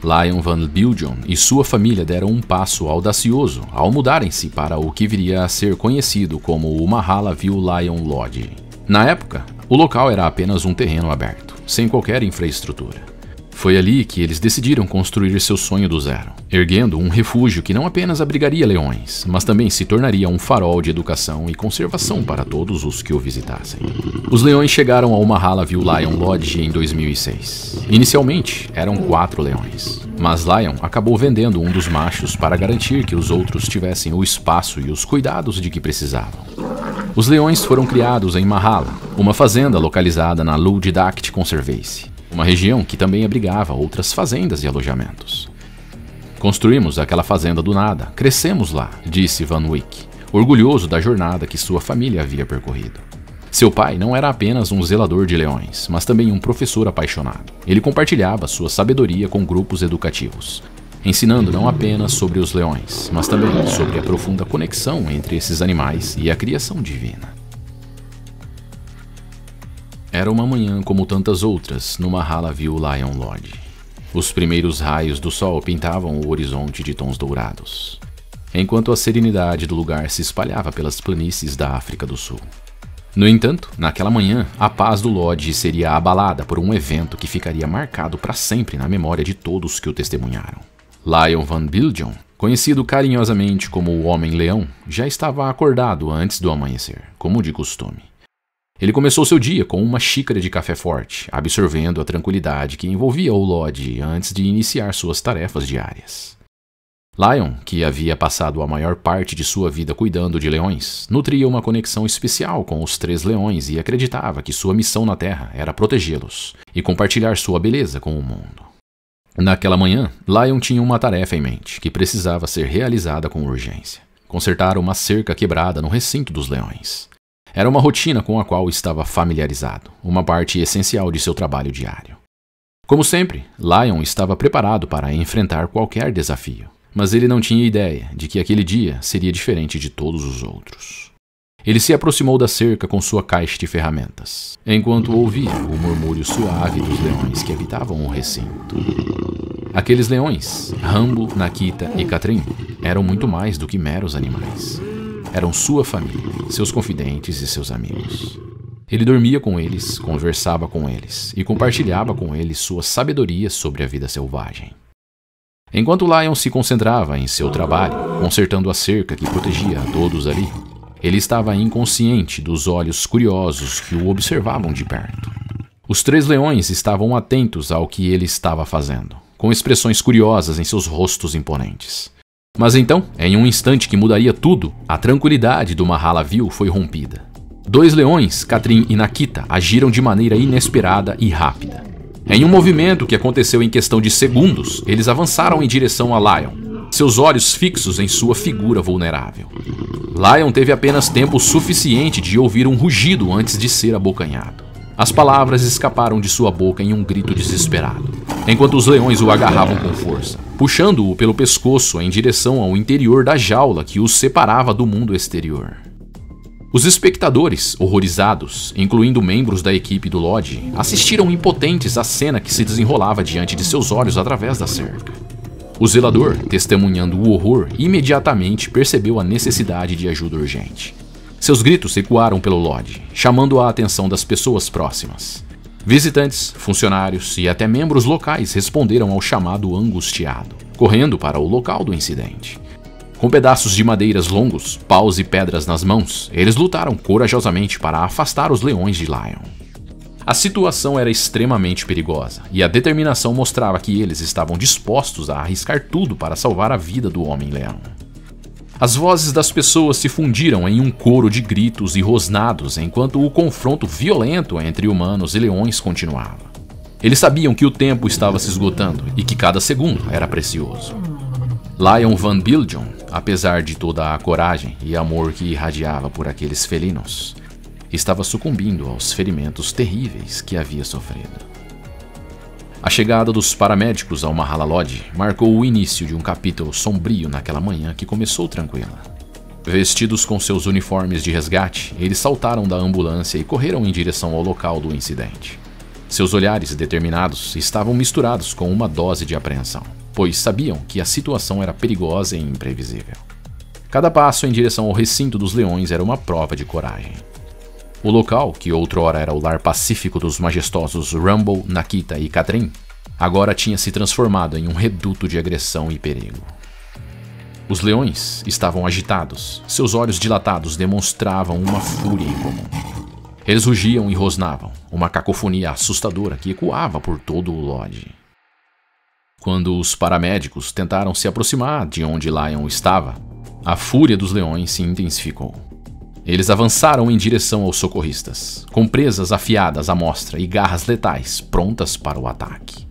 Lion Van Biljon e sua família deram um passo audacioso ao mudarem-se para o que viria a ser conhecido como o Mahala View Lion Lodge. Na época, o local era apenas um terreno aberto, sem qualquer infraestrutura. Foi ali que eles decidiram construir seu sonho do zero, erguendo um refúgio que não apenas abrigaria leões, mas também se tornaria um farol de educação e conservação para todos os que o visitassem. Os leões chegaram ao Mahala View Lion Lodge em 2006. Inicialmente, eram 4 leões, mas Lion acabou vendendo um dos machos para garantir que os outros tivessem o espaço e os cuidados de que precisavam. Os leões foram criados em Mahala, uma fazenda localizada na Ludidact Conservancy, uma região que também abrigava outras fazendas e alojamentos. Construímos aquela fazenda do nada, crescemos lá, disse Van Wyck, orgulhoso da jornada que sua família havia percorrido. Seu pai não era apenas um zelador de leões, mas também um professor apaixonado. Ele compartilhava sua sabedoria com grupos educativos, ensinando não apenas sobre os leões, mas também sobre a profunda conexão entre esses animais e a criação divina. Era uma manhã como tantas outras no Mahala View Lion Lodge. Os primeiros raios do sol pintavam o horizonte de tons dourados, enquanto a serenidade do lugar se espalhava pelas planícies da África do Sul. No entanto, naquela manhã, a paz do Lodge seria abalada por um evento que ficaria marcado para sempre na memória de todos que o testemunharam. Lion Van Biljon, conhecido carinhosamente como o Homem-Leão, já estava acordado antes do amanhecer, como de costume. Ele começou seu dia com uma xícara de café forte, absorvendo a tranquilidade que envolvia o Lodge antes de iniciar suas tarefas diárias. Lion, que havia passado a maior parte de sua vida cuidando de leões, nutria uma conexão especial com os 3 leões e acreditava que sua missão na Terra era protegê-los e compartilhar sua beleza com o mundo. Naquela manhã, Lion tinha uma tarefa em mente que precisava ser realizada com urgência: consertar uma cerca quebrada no recinto dos leões. Era uma rotina com a qual estava familiarizado, uma parte essencial de seu trabalho diário. Como sempre, Lion estava preparado para enfrentar qualquer desafio. Mas ele não tinha ideia de que aquele dia seria diferente de todos os outros. Ele se aproximou da cerca com sua caixa de ferramentas, enquanto ouvia o murmúrio suave dos leões que habitavam o recinto. Aqueles leões, Rambo, Nakita e Katrin, eram muito mais do que meros animais. Eram sua família, seus confidentes e seus amigos. Ele dormia com eles, conversava com eles e compartilhava com eles sua sabedoria sobre a vida selvagem. Enquanto Lion se concentrava em seu trabalho, consertando a cerca que protegia a todos ali, ele estava inconsciente dos olhos curiosos que o observavam de perto. Os 3 leões estavam atentos ao que ele estava fazendo, com expressões curiosas em seus rostos imponentes. Mas então, em um instante que mudaria tudo, a tranquilidade do Mahalaville foi rompida. 2 leões, Katrin e Nakita, agiram de maneira inesperada e rápida. Em um movimento que aconteceu em questão de segundos, eles avançaram em direção a Lion, seus olhos fixos em sua figura vulnerável. Lion teve apenas tempo suficiente de ouvir um rugido antes de ser abocanhado. As palavras escaparam de sua boca em um grito desesperado, enquanto os leões o agarravam com força, puxando-o pelo pescoço em direção ao interior da jaula que os separava do mundo exterior. Os espectadores, horrorizados, incluindo membros da equipe do Lodge, assistiram impotentes à cena que se desenrolava diante de seus olhos através da cerca. O zelador, testemunhando o horror, imediatamente percebeu a necessidade de ajuda urgente. Seus gritos ecoaram pelo Lodge, chamando a atenção das pessoas próximas. Visitantes, funcionários e até membros locais responderam ao chamado angustiado, correndo para o local do incidente. Com pedaços de madeiras longos, paus e pedras nas mãos, eles lutaram corajosamente para afastar os leões de Lion. A situação era extremamente perigosa, e a determinação mostrava que eles estavam dispostos a arriscar tudo para salvar a vida do Homem-Leão. As vozes das pessoas se fundiram em um coro de gritos e rosnados enquanto o confronto violento entre humanos e leões continuava. Eles sabiam que o tempo estava se esgotando e que cada segundo era precioso. Lion Van Biljon, apesar de toda a coragem e amor que irradiava por aqueles felinos, estava sucumbindo aos ferimentos terríveis que havia sofrido. A chegada dos paramédicos ao Mahala Lodge marcou o início de um capítulo sombrio naquela manhã que começou tranquila. Vestidos com seus uniformes de resgate, eles saltaram da ambulância e correram em direção ao local do incidente. Seus olhares determinados estavam misturados com uma dose de apreensão, pois sabiam que a situação era perigosa e imprevisível. Cada passo em direção ao recinto dos leões era uma prova de coragem. O local, que outrora era o lar pacífico dos majestosos Rambo, Nakita e Katrin, agora tinha se transformado em um reduto de agressão e perigo. Os leões estavam agitados, seus olhos dilatados demonstravam uma fúria incomum. Eles rugiam e rosnavam, uma cacofonia assustadora que ecoava por todo o Lodge. Quando os paramédicos tentaram se aproximar de onde Lion estava, a fúria dos leões se intensificou. Eles avançaram em direção aos socorristas, com presas afiadas à mostra e garras letais prontas para o ataque.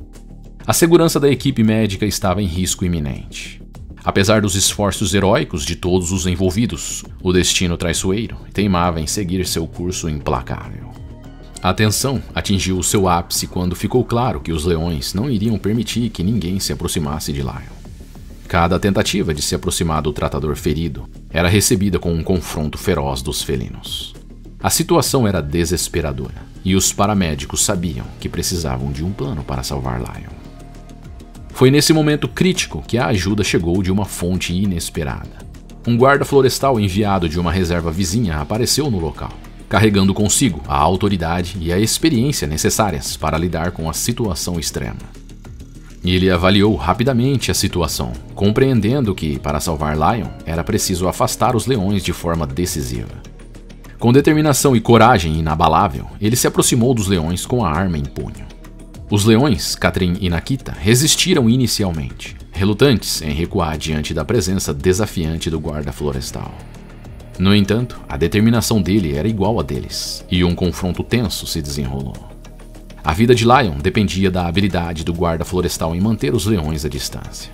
A segurança da equipe médica estava em risco iminente. Apesar dos esforços heróicos de todos os envolvidos, o destino traiçoeiro teimava em seguir seu curso implacável. A tensão atingiu o seu ápice quando ficou claro que os leões não iriam permitir que ninguém se aproximasse de Lion. Cada tentativa de se aproximar do tratador ferido era recebida com um confronto feroz dos felinos. A situação era desesperadora, e os paramédicos sabiam que precisavam de um plano para salvar Lion. Foi nesse momento crítico que a ajuda chegou de uma fonte inesperada. Um guarda florestal enviado de uma reserva vizinha apareceu no local, carregando consigo a autoridade e a experiência necessárias para lidar com a situação extrema. Ele avaliou rapidamente a situação, compreendendo que, para salvar Lion, era preciso afastar os leões de forma decisiva. Com determinação e coragem inabalável, ele se aproximou dos leões com a arma em punho. Os leões, Katrin e Nakita, resistiram inicialmente, relutantes em recuar diante da presença desafiante do guarda florestal. No entanto, a determinação dele era igual a deles, e um confronto tenso se desenrolou. A vida de Lion dependia da habilidade do guarda florestal em manter os leões à distância.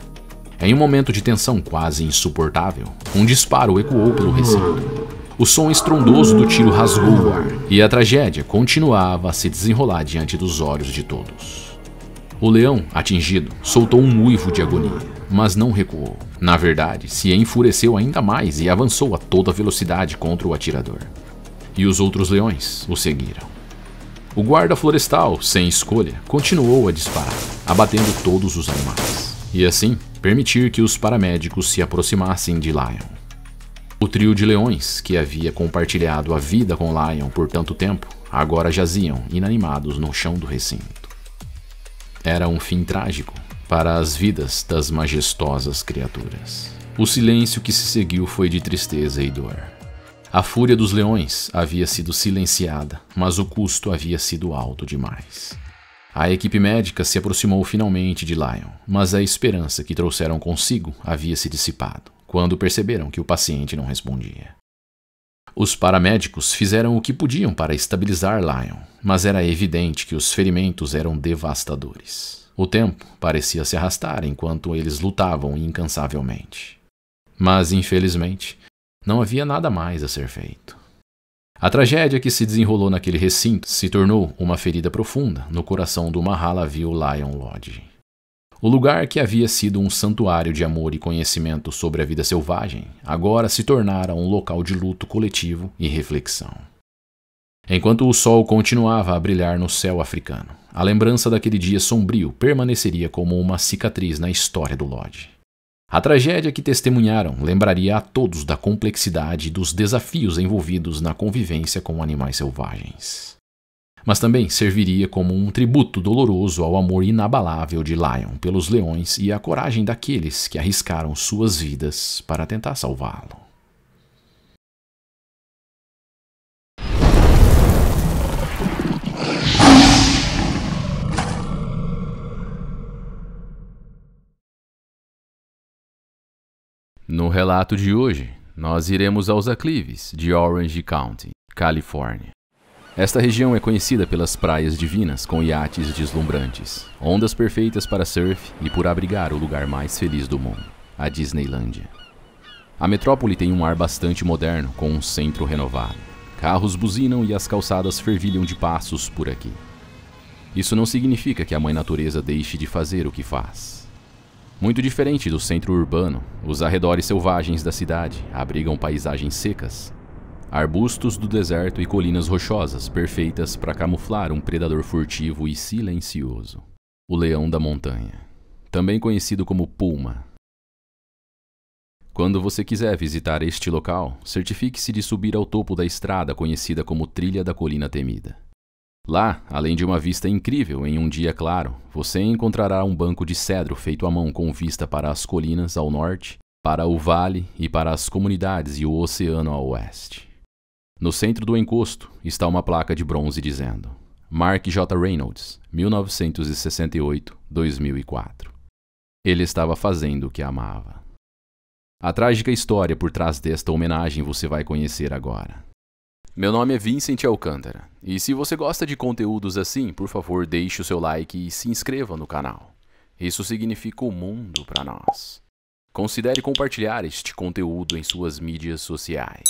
Em um momento de tensão quase insuportável, um disparo ecoou pelo recinto. O som estrondoso do tiro rasgou o ar, e a tragédia continuava a se desenrolar diante dos olhos de todos. O leão, atingido, soltou um uivo de agonia, mas não recuou. Na verdade, se enfureceu ainda mais e avançou a toda velocidade contra o atirador. E os outros leões o seguiram. O guarda florestal, sem escolha, continuou a disparar, abatendo todos os animais, e assim permitir que os paramédicos se aproximassem de Lion. O trio de leões, que havia compartilhado a vida com Lion por tanto tempo, agora jaziam inanimados no chão do recinto. Era um fim trágico para as vidas das majestosas criaturas. O silêncio que se seguiu foi de tristeza e dor. A fúria dos leões havia sido silenciada, mas o custo havia sido alto demais. A equipe médica se aproximou finalmente de Lion, mas a esperança que trouxeram consigo havia se dissipado, quando perceberam que o paciente não respondia. Os paramédicos fizeram o que podiam para estabilizar Lion, mas era evidente que os ferimentos eram devastadores. O tempo parecia se arrastar enquanto eles lutavam incansavelmente. Mas, infelizmente, não havia nada mais a ser feito. A tragédia que se desenrolou naquele recinto se tornou uma ferida profunda no coração do Mahalaville Lion Lodge. O lugar que havia sido um santuário de amor e conhecimento sobre a vida selvagem, agora se tornara um local de luto coletivo e reflexão. Enquanto o sol continuava a brilhar no céu africano, a lembrança daquele dia sombrio permaneceria como uma cicatriz na história do Lodge. A tragédia que testemunharam lembraria a todos da complexidade e dos desafios envolvidos na convivência com animais selvagens. Mas também serviria como um tributo doloroso ao amor inabalável de Lion pelos leões e à coragem daqueles que arriscaram suas vidas para tentar salvá-lo. No relato de hoje, nós iremos aos aclives de Orange County, Califórnia. Esta região é conhecida pelas praias divinas com iates deslumbrantes, ondas perfeitas para surf e por abrigar o lugar mais feliz do mundo, a Disneylândia. A metrópole tem um ar bastante moderno, com um centro renovado. Carros buzinam e as calçadas fervilham de passos por aqui. Isso não significa que a Mãe Natureza deixe de fazer o que faz. Muito diferente do centro urbano, os arredores selvagens da cidade abrigam paisagens secas, arbustos do deserto e colinas rochosas perfeitas para camuflar um predador furtivo e silencioso, o leão da montanha, também conhecido como puma. Quando você quiser visitar este local, certifique-se de subir ao topo da estrada conhecida como Trilha da Colina Temida. Lá, além de uma vista incrível em um dia claro, você encontrará um banco de cedro feito à mão com vista para as colinas ao norte, para o vale e para as comunidades e o oceano ao oeste. No centro do encosto está uma placa de bronze dizendo Mark J. Reynolds, 1968-2004. Ele estava fazendo o que amava. A trágica história por trás desta homenagem você vai conhecer agora. Meu nome é Vincent Alcântara, e se você gosta de conteúdos assim, por favor deixe o seu like e se inscreva no canal. Isso significa o mundo para nós. Considere compartilhar este conteúdo em suas mídias sociais.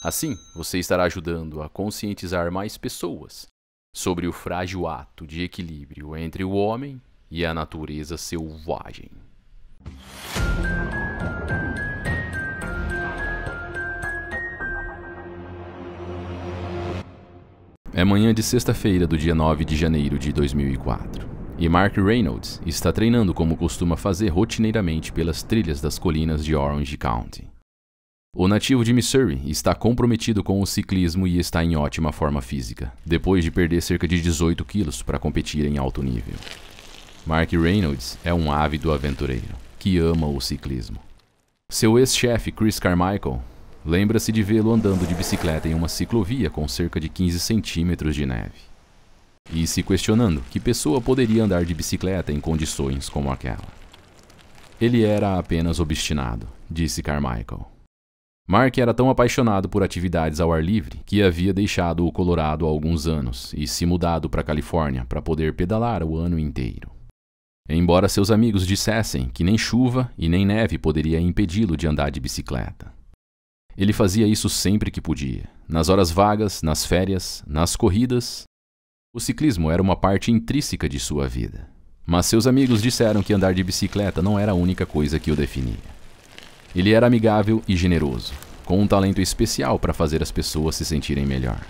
Assim, você estará ajudando a conscientizar mais pessoas sobre o frágil ato de equilíbrio entre o homem e a natureza selvagem. É manhã de sexta-feira do dia 9 de janeiro de 2004, e Mark Reynolds está treinando como costuma fazer rotineiramente pelas trilhas das colinas de Orange County. O nativo de Missouri está comprometido com o ciclismo e está em ótima forma física, depois de perder cerca de 18 quilos para competir em alto nível. Mark Reynolds é um ávido aventureiro, que ama o ciclismo. Seu ex-chefe Chris Carmichael lembra-se de vê-lo andando de bicicleta em uma ciclovia com cerca de 15 centímetros de neve. E se questionando que pessoa poderia andar de bicicleta em condições como aquela. Ele era apenas obstinado, disse Carmichael. Mark era tão apaixonado por atividades ao ar livre que havia deixado o Colorado há alguns anos e se mudado para a Califórnia para poder pedalar o ano inteiro. Embora seus amigos dissessem que nem chuva e nem neve poderia impedi-lo de andar de bicicleta. Ele fazia isso sempre que podia, nas horas vagas, nas férias, nas corridas. O ciclismo era uma parte intrínseca de sua vida. Mas seus amigos disseram que andar de bicicleta não era a única coisa que o definia. Ele era amigável e generoso, com um talento especial para fazer as pessoas se sentirem melhor.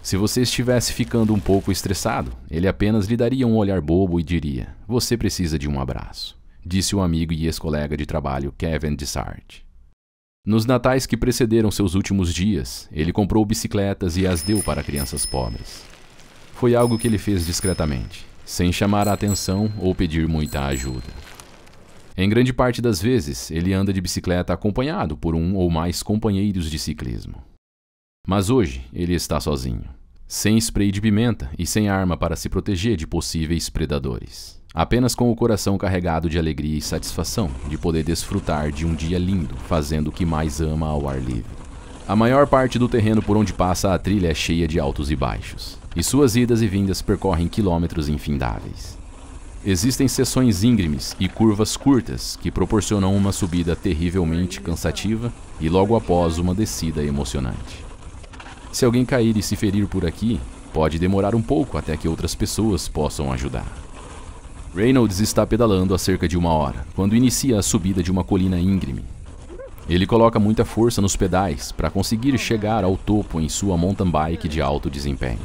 Se você estivesse ficando um pouco estressado, ele apenas lhe daria um olhar bobo e diria: "Você precisa de um abraço", disse o amigo e ex-colega de trabalho Kevin Dessart. Nos natais que precederam seus últimos dias, ele comprou bicicletas e as deu para crianças pobres. Foi algo que ele fez discretamente, sem chamar a atenção ou pedir muita ajuda. Em grande parte das vezes, ele anda de bicicleta acompanhado por um ou mais companheiros de ciclismo. Mas hoje, ele está sozinho, sem spray de pimenta e sem arma para se proteger de possíveis predadores. Apenas com o coração carregado de alegria e satisfação de poder desfrutar de um dia lindo, fazendo o que mais ama ao ar livre. A maior parte do terreno por onde passa a trilha é cheia de altos e baixos, e suas idas e vindas percorrem quilômetros infindáveis. Existem seções íngremes e curvas curtas que proporcionam uma subida terrivelmente cansativa e logo após uma descida emocionante. Se alguém cair e se ferir por aqui, pode demorar um pouco até que outras pessoas possam ajudar. Reynolds está pedalando há cerca de 1 hora, quando inicia a subida de uma colina íngreme. Ele coloca muita força nos pedais para conseguir chegar ao topo em sua mountain bike de alto desempenho.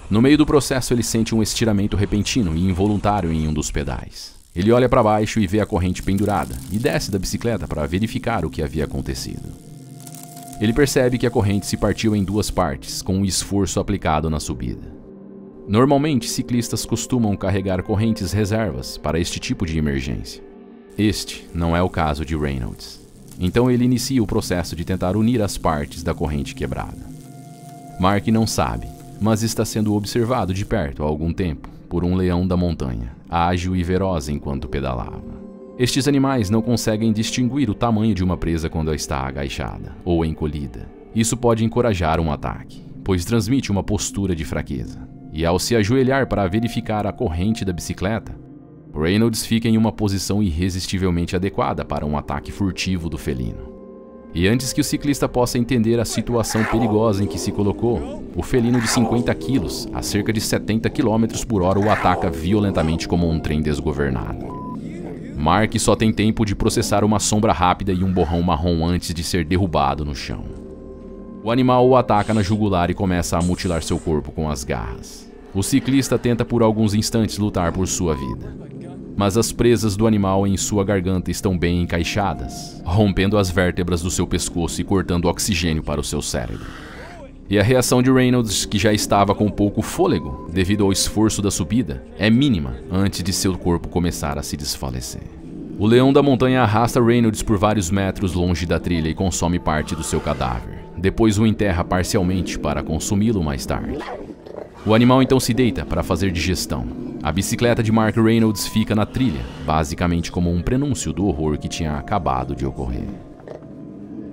No meio do processo, ele sente um estiramento repentino e involuntário em um dos pedais. Ele olha para baixo e vê a corrente pendurada e desce da bicicleta para verificar o que havia acontecido. Ele percebe que a corrente se partiu em 2 partes, com um esforço aplicado na subida. Normalmente, ciclistas costumam carregar correntes reservas para este tipo de emergência. Este não é o caso de Reynolds. Então ele inicia o processo de tentar unir as partes da corrente quebrada. Mark não sabe, mas está sendo observado de perto há algum tempo por um leão da montanha, ágil e veloz enquanto pedalava. Estes animais não conseguem distinguir o tamanho de uma presa quando ela está agachada ou encolhida. Isso pode encorajar um ataque, pois transmite uma postura de fraqueza. E ao se ajoelhar para verificar a corrente da bicicleta, Reynolds fica em uma posição irresistivelmente adequada para um ataque furtivo do felino. E antes que o ciclista possa entender a situação perigosa em que se colocou, o felino de 50 quilos, a cerca de 70 km por hora, o ataca violentamente como um trem desgovernado. Mark só tem tempo de processar uma sombra rápida e um borrão marrom antes de ser derrubado no chão. O animal o ataca na jugular e começa a mutilar seu corpo com as garras. O ciclista tenta por alguns instantes lutar por sua vida, mas as presas do animal em sua garganta estão bem encaixadas, rompendo as vértebras do seu pescoço e cortando oxigênio para o seu cérebro. E a reação de Reynolds, que já estava com pouco fôlego devido ao esforço da subida, é mínima antes de seu corpo começar a se desfalecer. O leão da montanha arrasta Reynolds por vários metros longe da trilha e consome parte do seu cadáver. Depois o enterra parcialmente para consumi-lo mais tarde. O animal então se deita para fazer digestão. A bicicleta de Mark Reynolds fica na trilha, basicamente como um prenúncio do horror que tinha acabado de ocorrer.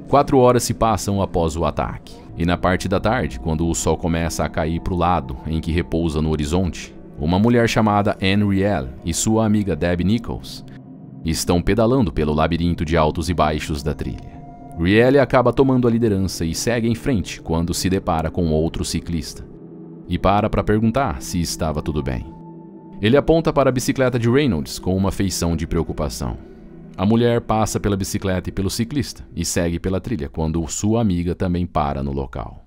4 horas se passam após o ataque, e na parte da tarde, quando o sol começa a cair para o lado em que repousa no horizonte, uma mulher chamada Anne Riel e sua amiga Debbie Nichols estão pedalando pelo labirinto de altos e baixos da trilha. Riel acaba tomando a liderança e segue em frente quando se depara com outro ciclista e para perguntar se estava tudo bem. Ele aponta para a bicicleta de Reynolds com uma feição de preocupação. A mulher passa pela bicicleta e pelo ciclista e segue pela trilha quando sua amiga também para no local,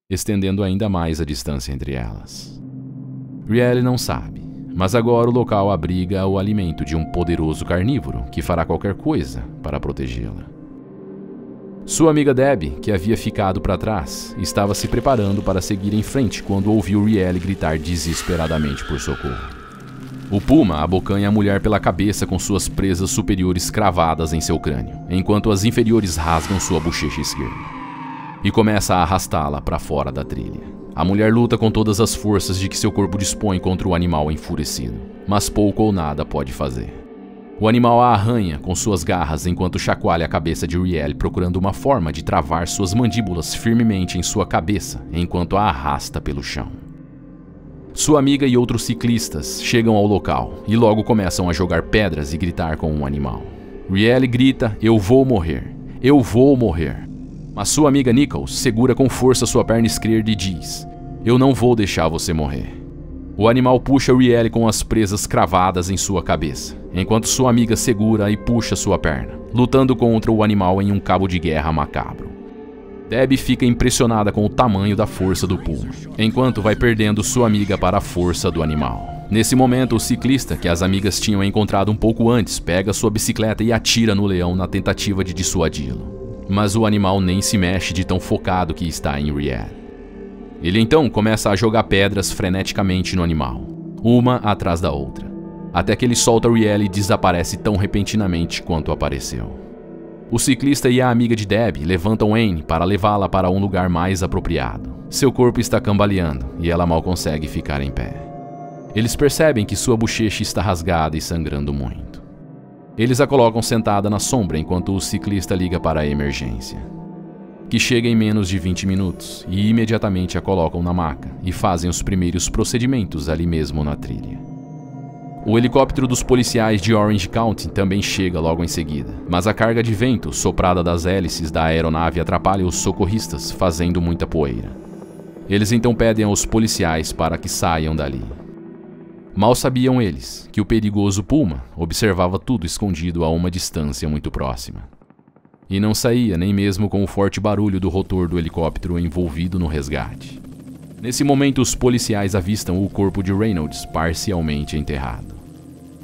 estendendo ainda mais a distância entre elas. Riel não sabe, mas agora o local abriga o alimento de um poderoso carnívoro que fará qualquer coisa para protegê-la. Sua amiga Debbie, que havia ficado para trás, estava se preparando para seguir em frente quando ouviu Riel gritar desesperadamente por socorro. O puma abocanha a mulher pela cabeça com suas presas superiores cravadas em seu crânio, enquanto as inferiores rasgam sua bochecha esquerda, e começa a arrastá-la para fora da trilha. A mulher luta com todas as forças de que seu corpo dispõe contra o animal enfurecido, mas pouco ou nada pode fazer. O animal a arranha com suas garras enquanto chacoalha a cabeça de Riel, procurando uma forma de travar suas mandíbulas firmemente em sua cabeça enquanto a arrasta pelo chão. Sua amiga e outros ciclistas chegam ao local e logo começam a jogar pedras e gritar com o animal. Riel grita: "Eu vou morrer! Eu vou morrer!" Mas sua amiga Nichols segura com força sua perna esquerda e diz: "Eu não vou deixar você morrer." O animal puxa Rielle com as presas cravadas em sua cabeça, enquanto sua amiga segura e puxa sua perna, lutando contra o animal em um cabo de guerra macabro. Debbie fica impressionada com o tamanho da força do puma, enquanto vai perdendo sua amiga para a força do animal. Nesse momento, o ciclista, que as amigas tinham encontrado um pouco antes, pega sua bicicleta e atira no leão na tentativa de dissuadi-lo. Mas o animal nem se mexe de tão focado que está em Rielle. Ele então começa a jogar pedras freneticamente no animal, uma atrás da outra, até que ele solta Rielle e desaparece tão repentinamente quanto apareceu. O ciclista e a amiga de Debbie levantam Anne para levá-la para um lugar mais apropriado. Seu corpo está cambaleando e ela mal consegue ficar em pé. Eles percebem que sua bochecha está rasgada e sangrando muito. Eles a colocam sentada na sombra enquanto o ciclista liga para a emergência, que chega em menos de 20 minutos, e imediatamente a colocam na maca e fazem os primeiros procedimentos ali mesmo na trilha. O helicóptero dos policiais de Orange County também chega logo em seguida, mas a carga de vento soprada das hélices da aeronave atrapalha os socorristas, fazendo muita poeira. Eles então pedem aos policiais para que saiam dali. Mal sabiam eles que o perigoso puma observava tudo escondido a uma distância muito próxima. E não saía nem mesmo com o forte barulho do rotor do helicóptero envolvido no resgate. Nesse momento, os policiais avistam o corpo de Reynolds parcialmente enterrado.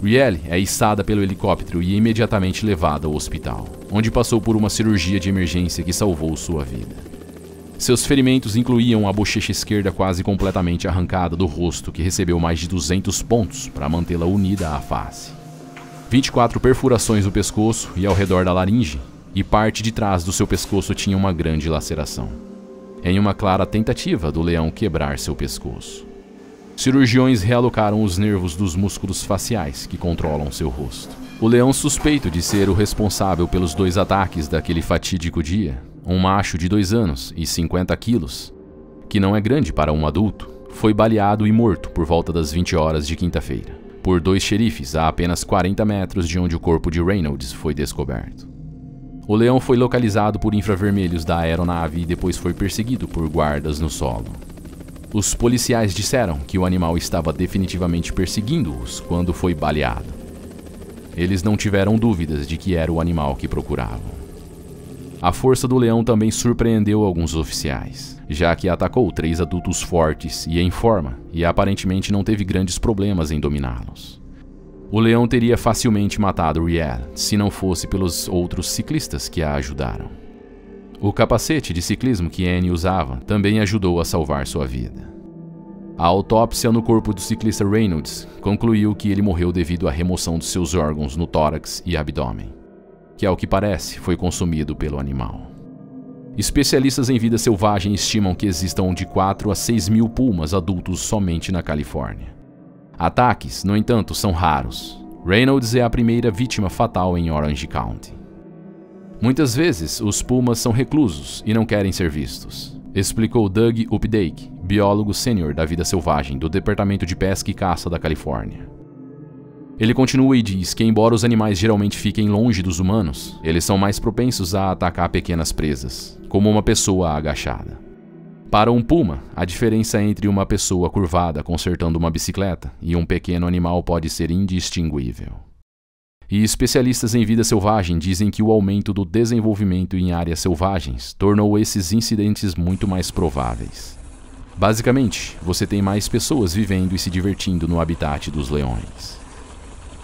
Rielle é içada pelo helicóptero e imediatamente levada ao hospital, onde passou por uma cirurgia de emergência que salvou sua vida. Seus ferimentos incluíam a bochecha esquerda quase completamente arrancada do rosto, que recebeu mais de 200 pontos para mantê-la unida à face, 24 perfurações no pescoço e ao redor da laringe, e parte de trás do seu pescoço tinha uma grande laceração, em uma clara tentativa do leão quebrar seu pescoço. Cirurgiões realocaram os nervos dos músculos faciais que controlam seu rosto. O leão suspeito de ser o responsável pelos 2 ataques daquele fatídico dia, um macho de 2 anos e 50 quilos, que não é grande para um adulto, foi baleado e morto por volta das 20 horas de quinta-feira, por 2 xerifes a apenas 40 metros de onde o corpo de Reynolds foi descoberto. O leão foi localizado por infravermelhos da aeronave e depois foi perseguido por guardas no solo. Os policiais disseram que o animal estava definitivamente perseguindo-os quando foi baleado. Eles não tiveram dúvidas de que era o animal que procuravam. A força do leão também surpreendeu alguns oficiais, já que atacou 3 adultos fortes e em forma, e aparentemente não teve grandes problemas em dominá-los. O leão teria facilmente matado Rielle se não fosse pelos outros ciclistas que a ajudaram. O capacete de ciclismo que Anne usava também ajudou a salvar sua vida. A autópsia no corpo do ciclista Reynolds concluiu que ele morreu devido à remoção de seus órgãos no tórax e abdômen, que ao que parece foi consumido pelo animal. Especialistas em vida selvagem estimam que existam de 4 a 6 mil pumas adultos somente na Califórnia. Ataques, no entanto, são raros. Reynolds é a primeira vítima fatal em Orange County. Muitas vezes, os pumas são reclusos e não querem ser vistos, explicou Doug Updike, biólogo sênior da vida selvagem do Departamento de Pesca e Caça da Califórnia. Ele continua e diz que, embora os animais geralmente fiquem longe dos humanos, eles são mais propensos a atacar pequenas presas, como uma pessoa agachada. Para um puma, a diferença entre uma pessoa curvada consertando uma bicicleta e um pequeno animal pode ser indistinguível. E especialistas em vida selvagem dizem que o aumento do desenvolvimento em áreas selvagens tornou esses incidentes muito mais prováveis. Basicamente, você tem mais pessoas vivendo e se divertindo no habitat dos leões.